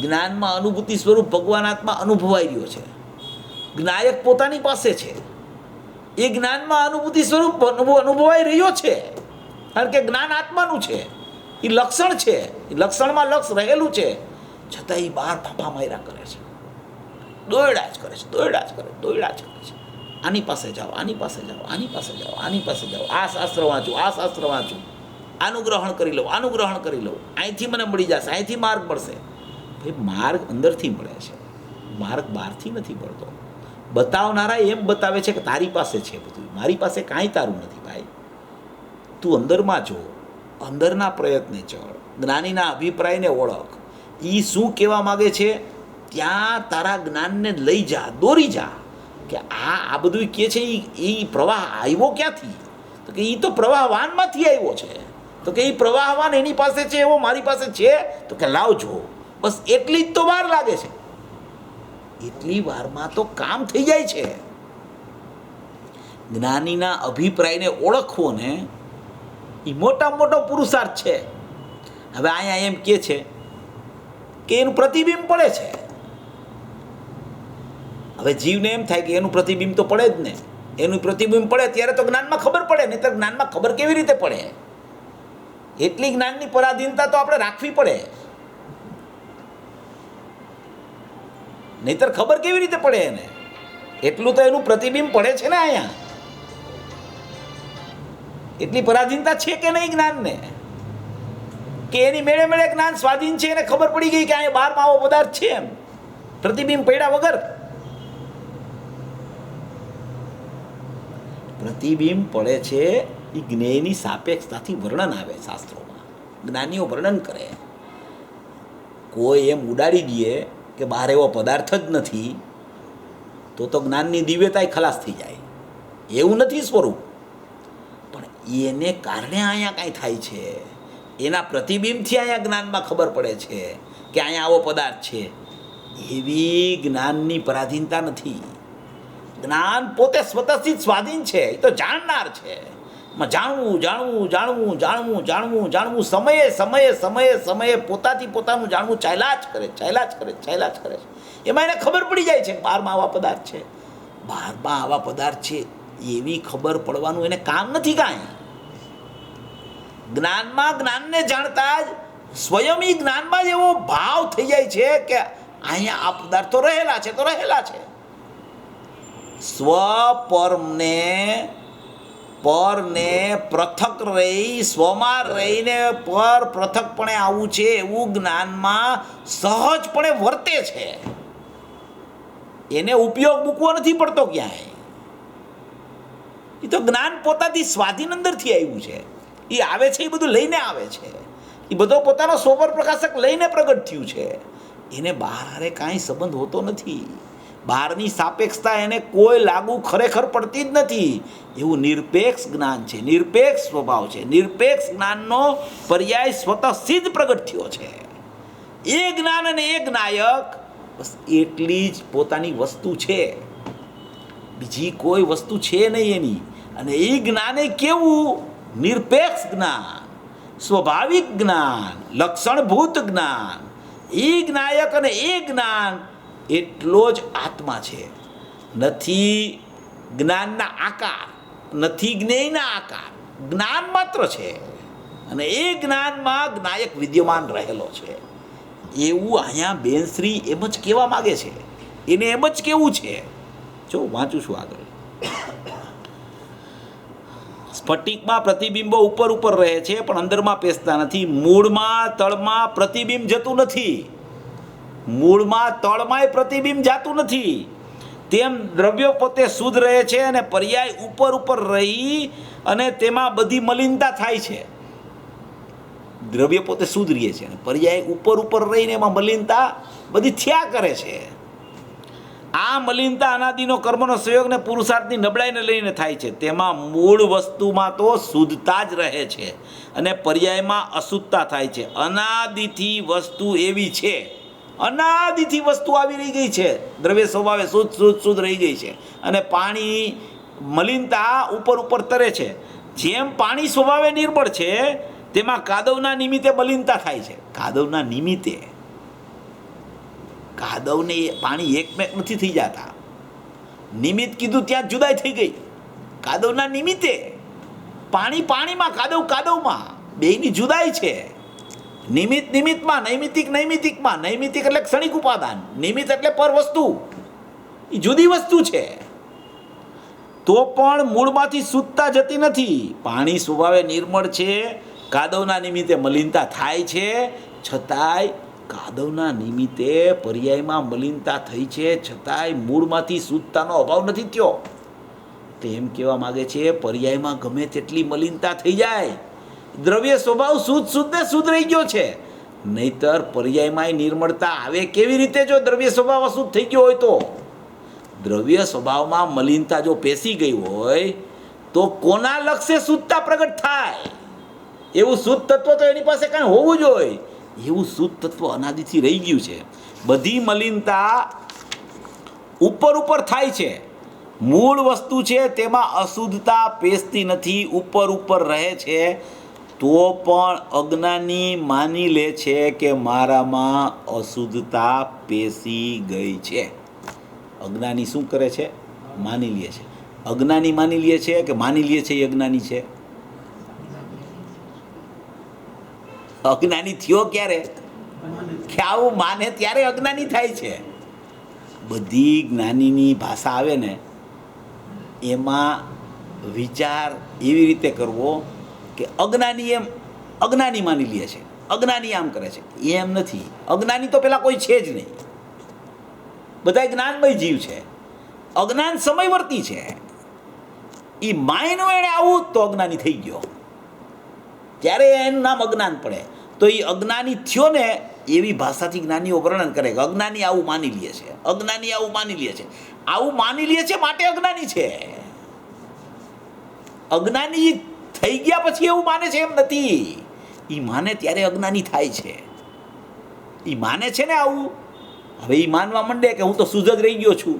જ્ઞાનમાં અનુભૂતિ સ્વરૂપ ભગવાન આત્મા અનુભવાઈ રહ્યો છે, જ્ઞાયક પોતાની પાસે છે, એ જ્ઞાનમાં અનુભૂતિ સ્વરૂપ અનુભવાઈ રહ્યો છે, કારણ કે જ્ઞાન આત્માનું છે, એ લક્ષણ છે, એ લક્ષણમાં લક્ષ રહેલું છે, છતાં એ બહાર ફાફા માર્યા કરે છે, દોયડા જ કરે છે, દોયડા જ કરે, દોયડા જ કરે છે. આની પાસે જાઓ, આની પાસે જાઓ, આની પાસે જાઓ, આની પાસે જાઓ, આ શાસ્ત્ર વાંચું, આ શાસ્ત્ર વાંચું, આનું ગ્રહણ કરી લઉં, આનું ગ્રહણ કરી લઉં, અહીંથી મને મળી જશે, અહીંથી માર્ગ મળશે. ભાઈ માર્ગ અંદરથી મળે છે, માર્ગ બહારથી નથી મળતો. બતાવનારા એમ બતાવે છે કે તારી પાસે છે બધું, મારી પાસે કાંઈ તારું નથી. ભાઈ તું અંદરમાં જો, અંદરના પ્રયત્ને ચડ, જ્ઞાનીના અભિપ્રાયને ઓળખ, એ શું કહેવા માગે છે ત્યાં તારા જ્ઞાનને લઈ જા, દોરી જા કે આ બધું કહે છે એ પ્રવાહ આવ્યો ક્યાંથી? તો કે એ તો પ્રવાહવાનમાંથી આવ્યો છે. તો કે એ પ્રવાહવાન એની પાસે છે એવો મારી પાસે છે, તો કે લાવજો. બસ એટલી જ તો વાર લાગે છે, એટલી વારમાં તો કામ થઈ જાય છે. જ્ઞાનીના અભિપ્રાયને ઓળખવો ને એ મોટામાં મોટો પુરુષાર્થ છે. હવે અહીંયા એમ કે છે કે એનું પ્રતિબિંબ પડે છે. હવે જીવને એમ થાય કે એનું પ્રતિબિંબ તો પડે જ ને, એનું પ્રતિબિંબ પડે ત્યારે તો જ્ઞાનમાં ખબર પડે, નહીં તો જ્ઞાનમાં ખબર કેવી રીતે પડે? એટલી જ્ઞાનની પરાધીનતા તો આપણે રાખવી પડે, નહીતર ખબર કેવી રીતે પડે એને? એટલું તો એનું પ્રતિબિંબ પડે છે ને અહીંયા. એટલી પરાધીનતા છે કે નહીં જ્ઞાનને, કે એની મેળે મેળે જ્ઞાન સ્વાધીન છે, એને ખબર પડી ગઈ કે અહીંયા બહારમાં આવો પદાર્થ છે, એમ પ્રતિબિંબ પડ્યા વગર. પ્રતિબિંબ પડે છે એ જ્ઞેયની સાપેક્ષતાથી વર્ણન આવે શાસ્ત્રોમાં, જ્ઞાનીઓ વર્ણન કરે. કોઈ એમ ઉડાડી દે કે બહાર એવો પદાર્થ જ નથી, તો જ્ઞાનની દિવ્યતાય ખલાસ થઈ જાય. એવું નથી સ્વરૂપ, પણ એને કારણે અહીંયા કાંઈ થાય છે, એના પ્રતિબિંબથી અહીંયા જ્ઞાનમાં ખબર પડે છે કે અહીંયા આવો પદાર્થ છે. એવી જ્ઞાનની પરાધીનતા નથી. જ્ઞાન પોતે સ્વતઃસિદ્ધ સ્વાધીન છે, એ તો જાણનાર છે. જાણવું જાણવું જાણવું જાણવું જાણવું જાણવું, સમયે સમયે સમયે સમયે પોતાથી પોતાનું જાણવું ચાલ્યા જ કરે, ચાલ્યા જ કરે, ચાલ્યા જ કરે છે. એમાં એને ખબર પડી જાય છે બહારમાં આવા પદાર્થ છે, બહારમાં આવા પદાર્થ છે, એવી ખબર પડવાનું એને કામ નથી કાંઈ. જ્ઞાનમાં જ્ઞાનને જાણતા જ સ્વયં જ્ઞાનમાં જ એવો ભાવ થઈ જાય છે કે અહીંયા આ પદાર્થો રહેલા છે તો રહેલા છે. સ્વ પરને પૃથક રહી સ્વમાં રહીને પર પૃથકપણે આવું છે એવું જ્ઞાનમાં સહજપણે વર્તે છે. એને ઉપયોગ મૂકવો નથી પડતો ક્યાંય. એ તો જ્ઞાન પોતાથી સ્વાધીન અંદરથી આવ્યું છે. એ આવે છે એ બધું લઈને આવે છે. એ બધો પોતાનો સ્વપર પ્રકાશક લઈને પ્રગટ થયું છે. એને બહાર હારે કાંઈ સંબંધ હોતો નથી. બહારની સાપેક્ષતા એને કોઈ લાગુ ખરેખર પડતી જ નથી. એવું નિરપેક્ષ જ્ઞાન છે, નિરપેક્ષ સ્વભાવ છે. નિરપેક્ષ જ્ઞાનનો પર્યાય સ્વતઃ સિદ્ધ પ્રગટ થયો છે. એ જ્ઞાન અને એ જ્ઞાયક બસ એટલી જ પોતાની વસ્તુ છે, બીજી કોઈ વસ્તુ છે નહીં એની. અને એ જ્ઞાન એ કેવું? નિરપેક્ષ જ્ઞાન, સ્વાભાવિક જ્ઞાન, લક્ષણભૂત જ્ઞાન. એ જ્ઞાયક અને એ જ્ઞાન એટલો જ આત્મા છે. નથી જ્ઞાનના આકાર, નથી જ્ઞેયના આકાર, જ્ઞાન માત્ર છે. અને એ જ્ઞાનમાં જ્ઞાયક વિદ્યમાન રહેલો છે. એવું અહીંયા બેનશ્રી એમ જ કહેવા માગે છે. એને એમ જ કેવું છે. જો વાંચું છું આગળ. સ્ફટિકમાં પ્રતિબિંબો ઉપર ઉપર રહે છે પણ અંદરમાં પેસતા નથી. મૂળમાં તળમાં પ્રતિબિંબ જતું નથી. મૂળમાં તળમાંય પ્રતિબિંબ જાતું નથી. તેમ દ્રવ્યો પોતે શુદ્ધ રહે છે અને પર્યાય ઉપર ઉપર રહી અને તેમાં બધી મલિનતા થાય છે. દ્રવ્ય પોતે શુદ્ધ રહે છે અને પર્યાય ઉપર ઉપર રહીને એમાં મલિનતા બધી થયા કરે છે. આ મલિનતા અનાદિનો કર્મનો સંયોગ ને પુરુષાર્થની નબળાઈને લઈને થાય છે. તેમાં મૂળ વસ્તુમાં તો શુદ્ધતા જ રહે છે અને પર્યાયમાં અશુદ્ધતા થાય છે. અનાદિથી વસ્તુ એવી છે, અનાદિથી વસ્તુ આવી રહી ગઈ છે, દ્રવ્ય સ્વભાવે શુદ્ધ શુદ્ધ શુદ્ધ રહી ગઈ છે અને પાણી મલિનતા ઉપર ઉપર તરે છે. જેમ પાણી સ્વભાવે નિર્મળ છે તેમાં કાદવના નિમિત્તે મલિનતા થાય છે. કાદવના નિમિત્તે, કાદવને પાણી એકમેક નથી થઈ જતા. નિમિત્ત કીધું ત્યાં જુદાઈ થઈ ગઈ. કાદવના નિમિત્તે પાણી પાણીમાં, કાદવ કાદવમાં, બેયની જુદાઈ છે. નિમિત્ત નિમિત્તમાં, નૈમિતિક નૈમિતિકમાં. નૈમિતિક એટલે ક્ષણિક ઉપાદાન, નિમિત્ત એટલે પર વસ્તુ. એ જુદી વસ્તુ છે. તો પણ મૂળમાંથી શુદ્ધતા જતી નથી. પાણી સ્વભાવે નિર્મળ છે, કાદવના નિમિત્તે મલિનતા થાય છે, છતાંય કાદવના નિમિત્તે પર્યાયમાં મલિનતા થઈ છે, છતાંય મૂળમાંથી શુદ્ધતાનો અભાવ નથી થયો. તેમ કહેવા માગે છે પર્યાયમાં ગમે તેટલી મલિનતા થઈ જાય, દ્રવ્ય સ્વભાવ શુદ્ધ શુદ્ધ ને શુદ્ધ રહી ગયો છે. નહીતર પર્યાયમાં નિર્મળતા આવે કેવી રીતે જો દ્રવ્ય સ્વભાવ અશુદ્ધ થઈ ગયો હોય તો? દ્રવ્ય સ્વભાવમાં મલિનતા જો પેસી ગઈ હોય તો કોના લક્ષ્ય શુદ્ધતા પ્રગટ થાય? એવું શુદ્ધ તત્વ તો એની પાસે કાંઈ હોવું જોઈએ. એવું શુદ્ધ તત્વ અનાદિથી રહી ગયું છે. બધી મલિનતા ઉપર ઉપર થાય છે. મૂળ વસ્તુ છે તેમાં અશુદ્ધતા પેસતી નથી, ઉપર ઉપર રહે છે. તો પણ અજ્ઞાની માની લે છે કે મારામાં અશુદ્ધતા પેસી ગઈ છે. અજ્ઞાની શું કરે છે? માની લે છે. અજ્ઞાની માની લે છે કે માની લે છે એ અજ્ઞાની છે? અજ્ઞાની થયો ક્યારે? કે આવું માને ત્યારે અજ્ઞાની થાય છે. બધી જ્ઞાનીની ભાષા આવે ને એમાં વિચાર એવી રીતે કરવો કે અજ્ઞાની એમ અજ્ઞાની માની લે છે, અજ્ઞાની આમ કરે છે. એમ નથી. અજ્ઞાની તો પેલા કોઈ છે જ નહીં. બધા જ્ઞાનમય જીવ છે. અજ્ઞાન સમયવર્તી છે. એ માયનું એણે આવું તો અજ્ઞાની થઈ ગયો. ત્યારે એનું નામ અજ્ઞાન પડે. તો એ અજ્ઞાની થયો ને એવી ભાષાથી જ્ઞાનીઓ વર્ણન કરે કે અજ્ઞાની આવું માની લે છે, અજ્ઞાની આવું માની લે છે. આવું માની લે છે માટે અજ્ઞાની છે. અજ્ઞાની થઈ ગયા પછી એવું માને છે એમ નથી. એ માને ત્યારે અજ્ઞાની થાય છે. એ માને છે ને આવું. હવે એ માનવા માંડે કે હું તો શુદ્ધ જ રહી ગયો છું.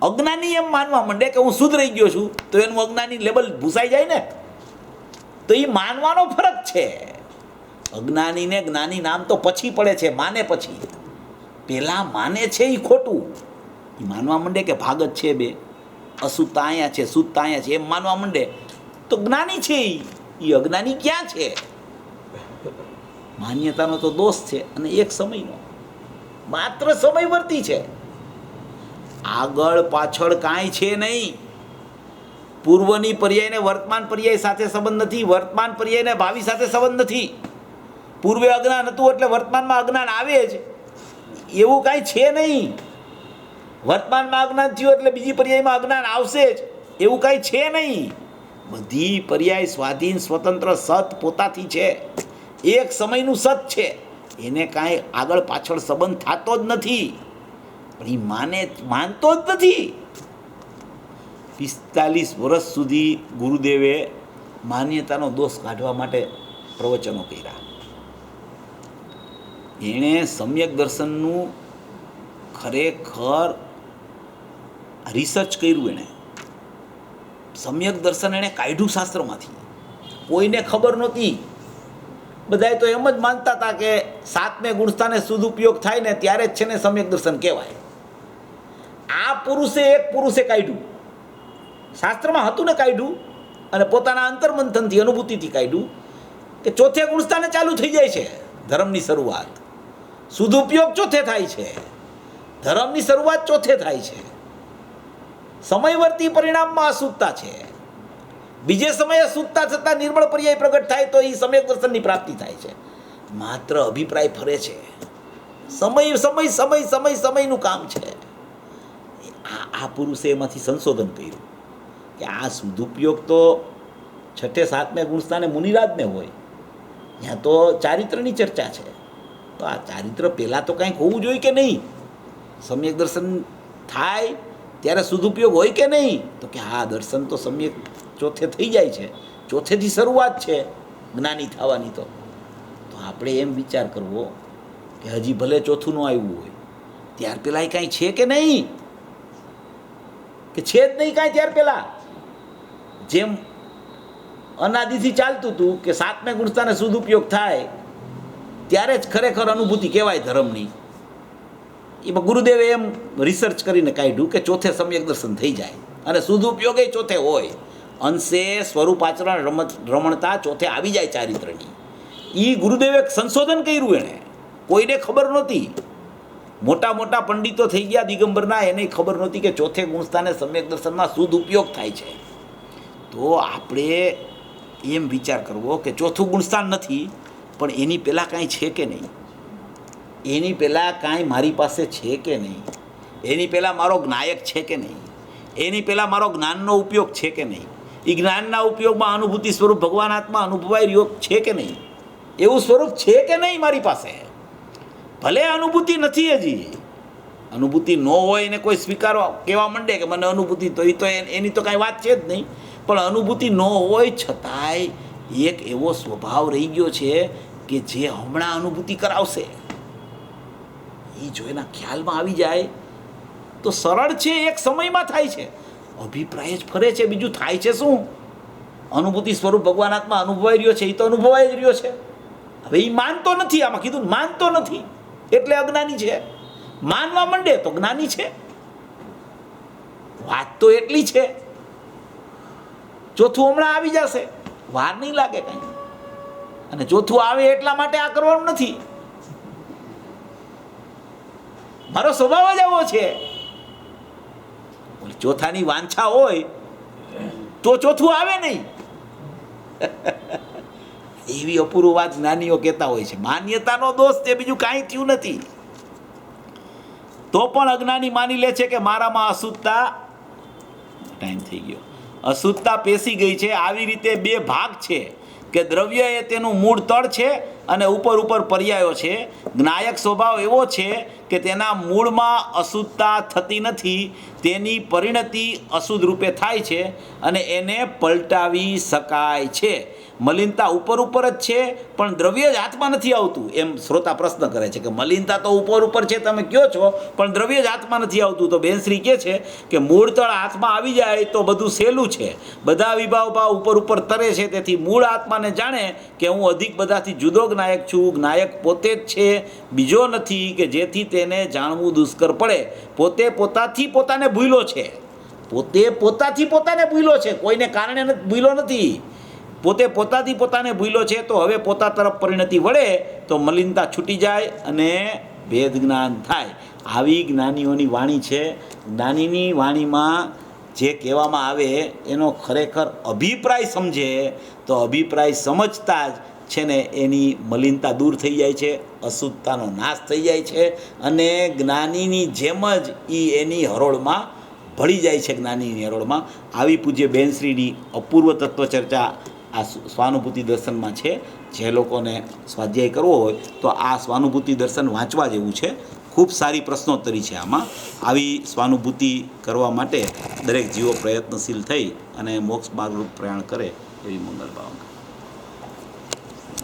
અજ્ઞાની એમ માનવા માંડે કે હું શુદ્ધ રહી ગયો છું તો એનું અજ્ઞાની લેવલ ભૂસાઈ જાય ને. તો એ માનવાનો ફરક છે. અજ્ઞાનીને જ્ઞાની નામ તો પછી પડે છે, માને પછી. પહેલાં માને છે એ ખોટું. એ માનવા માંડે કે ભાગ જ છે બે, અશુદ્ધતા અહીંયા છે, શુદ્ધતા અહીંયા છે, એમ માનવા માંડે તો જ્ઞાની છે. એ અજ્ઞાની ક્યાં છે? માન્યતાનો તો દોષ છે અને એક સમયનો માત્ર સમયવર્તી છે. આગળ પાછળ કાંઈ છે નહીં. પૂર્વની પર્યાયને વર્તમાન પર્યાય સાથે સંબંધ નથી, વર્તમાન પર્યાયને ભાવિ સાથે સંબંધ નથી. પૂર્વે અજ્ઞાન હતું એટલે વર્તમાનમાં અજ્ઞાન આવે જ, એવું કાંઈ છે નહીં. વર્તમાનમાં અજ્ઞાન થયું એટલે બીજી પર્યાયમાં અજ્ઞાન આવશે જ, એવું કાંઈ છે નહીં. બધી પર્યાય સ્વાધીન સ્વતંત્ર સત પોતાથી છે, એક સમયનું સત છે, એને કાંઈ આગળ પાછળ સંબંધ થતો જ નથી. પણ એ માનતો જ નથી. 45 વર્ષ સુધી ગુરુદેવે માન્યતાનો દોષ કાઢવા માટે પ્રવચનો કર્યા. એણે સમ્યક દર્શનનું ખરેખર રિસર્ચ કર્યું. એણે સમ્યક દર્શન એણે કાઢ્યું શાસ્ત્રમાંથી. કોઈને ખબર નહોતી. બધાએ તો એમ જ માનતા હતા કે 7મે ગુણસ્થાને સદુપયોગ થાય ને ત્યારે જ છે ને સમ્યક દર્શન કહેવાય. આ એક પુરુષે કાઢ્યું, શાસ્ત્રમાં હતું ને કાઢ્યું, અને પોતાના અંતર્મંથનથી અનુભૂતિથી કાઢ્યું કે 4થે ગુણસ્થાને ચાલુ થઈ જાય છે ધર્મની શરૂઆત. સદુપયોગ 4થે થાય છે, ધર્મની શરૂઆત 4થે થાય છે. સમયવર્તી પરિણામમાં અશુદ્ધતા છે. બીજે સમયે અશુદ્ધતા છતાં નિર્મળ પર્યાય પ્રગટ થાય તો એ સમ્યક દર્શનની પ્રાપ્તિ થાય છે. માત્ર અભિપ્રાય ફરે છે. સમયનું કામ છે. આ પુરુષે એમાંથી સંશોધન કર્યું કે આ સદુપયોગ તો 6 7મે ગુણસ્થાને મુનિરાજને હોય, ત્યાં તો ચારિત્રની ચર્ચા છે. તો આ ચારિત્ર પહેલાં તો કંઈક હોવું જોઈએ કે નહીં? સમ્યક દર્શન થાય ત્યારે સદુપયોગ હોય કે નહીં? તો કે હા, દર્શન તો સમ્યક 4થે થઈ જાય છે, 4થેથી શરૂઆત છે જ્ઞાની થવાની. તો આપણે એમ વિચાર કરવો કે હજી ભલે 4થું ન આવ્યું હોય ત્યાર પહેલાં એ કાંઈ છે કે નહીં? કે છે જ નહીં કાંઈ ત્યાર પહેલાં. જેમ અનાદિથી ચાલતું હતું કે 7મે ગુણસ્થાને સદુપયોગ થાય ત્યારે જ ખરેખર અનુભૂતિ કહેવાય ધર્મની. એમાં ગુરુદેવે એમ રિસર્ચ કરીને કાઢ્યું કે 4થે સમ્યક દર્શન થઈ જાય અને સદુપયોગ 4થે હોય. અંશે સ્વરૂપ આચરણ રમણતા 4થે આવી જાય ચારિત્રની. એ ગુરુદેવે સંશોધન કર્યું. એણે કોઈને ખબર નહોતી. મોટા મોટા પંડિતો થઈ ગયા દિગંબરના, એને ખબર નહોતી કે 4થે ગુણસ્થાને સમ્યક દર્શનમાં સદુપયોગ થાય છે. તો આપણે એમ વિચાર કરવો કે 4થું ગુણસ્થાન નથી, પણ એની પહેલાં કાંઈ છે કે નહીં? એની પહેલાં કાંઈ મારી પાસે છે કે નહીં? એની પહેલાં મારો જ્ઞાયક છે કે નહીં? એની પહેલાં મારો જ્ઞાનનો ઉપયોગ છે કે નહીં? એ જ્ઞાનના ઉપયોગમાં અનુભૂતિ સ્વરૂપ ભગવાન આત્મા અનુભવાય રહ્યો છે કે નહીં? એવું સ્વરૂપ છે કે નહીં મારી પાસે? ભલે અનુભૂતિ નથી, હજી અનુભૂતિ ન હોય ને કોઈ સ્વીકારવા કહેવા માંડે કે મને અનુભૂતિ, તો એની તો કાંઈ વાત છે જ નહીં. પણ અનુભૂતિ ન હોય છતાંય એક એવો સ્વભાવ રહી ગયો છે કે જે હમણાં અનુભૂતિ કરાવશે. એ જો એના ખ્યાલમાં આવી જાય તો સરળ છે, એક સમયમાં થાય છે. અભિપ્રાય જ ફરે છે, બીજું થાય છે શું? અનુભૂતિ સ્વરૂપ ભગવાન આત્મા અનુભવાઈ રહ્યો છે, એ તો અનુભવાઈ જ રહ્યો છે. હવે એ માનતો નથી. આમાં કીધું માનતો નથી એટલે અજ્ઞાની છે. માનવા માંડે તો જ્ઞાની છે. વાત તો એટલી છે. 4થું હમણાં આવી જશે, વાર નહીં લાગે કંઈ. અને 4થું આવે એટલા માટે આ કરવાનું નથી. મારો સ્વભાવ જ આવો છે. 4થાની વાંછા હોય તો 4થું આવે નહીં. એવી અપૂર્વ વાત જ્ઞાનીઓ કહેતા હોય છે. માન્યતાનો દોષ છે, બીજું કાંઈ થયું નથી. તો પણ અજ્ઞાની માની લે છે કે મારામાં અશુદ્ધતા, ટાઈમ થઈ ગયો, અશુદ્ધતા પેસી ગઈ છે. આવી રીતે 2 ભાગ છે કે દ્રવ્ય એ તેનું મૂળ તળ છે અને ઉપર પર્યાયો છે. જ્ઞાયક સ્વભાવ એવો છે કે તેના મૂળમાં અશુદ્ધતા થતી નથી, તેની પરિણતિ અશુદ્ધ રૂપે થાય છે અને એને પલટાવી શકાય છે. મલિનતા ઉપર જ છે પણ દ્રવ્ય જ હાથમાં નથી આવતું. એમ શ્રોતા પ્રશ્ન કરે છે કે મલિનતા તો ઉપર છે તમે કહો છો, પણ દ્રવ્ય જ હાથમાં નથી આવતું. તો બેનશ્રી કહે છે કે મૂળ તળ હાથમાં આવી જાય તો બધું સહેલું છે. બધા વિભાવ ઉપર તરે છે. તેથી મૂળ આત્માને જાણે કે હું અધિક બધાથી જુદો જ્ઞાયક છું. જ્ઞાયક પોતે જ છે, બીજો નથી, કે જેથી તેને જાણવું દુષ્કર પડે. પોતે પોતાથી પોતાને ભૂલ્યો છે. કોઈને કારણે ભૂલ્યો નથી. પોતે પોતાથી પોતાને ભૂલ્યો છે. તો હવે પોતા તરફ પરિણતિ વળે તો મલિનતા છૂટી જાય અને ભેદ જ્ઞાન થાય, આવી જ્ઞાનીઓની વાણી છે. જ્ઞાનીની વાણીમાં જે કહેવામાં આવે એનો ખરેખર અભિપ્રાય સમજે તો અભિપ્રાય સમજતા જ છે ને એની મલિનતા દૂર થઈ જાય છે, અશુદ્ધતાનો નાશ થઈ જાય છે અને જ્ઞાનીની જેમ જ એ એની હરોળમાં ભળી જાય છે. જ્ઞાનીની હરોળમાં આવી પૂજ્ય બેનશ્રીની અપૂર્વ તત્વચર્ચા આ સ્વાનુભૂતિ દર્શનમાં છે. જે લોકોને સ્વાધ્યાય કરવો હોય તો આ સ્વાનુભૂતિ દર્શન વાંચવા જેવું છે. ખૂબ સારી પ્રશ્નોત્તરી છે આમાં. આવી સ્વાનુભૂતિ કરવા માટે દરેક જીવો પ્રયત્નશીલ થઈ અને મોક્ષ માર્ગરૂપ પ્રયાણ કરે એવી મંગલ ભાવના.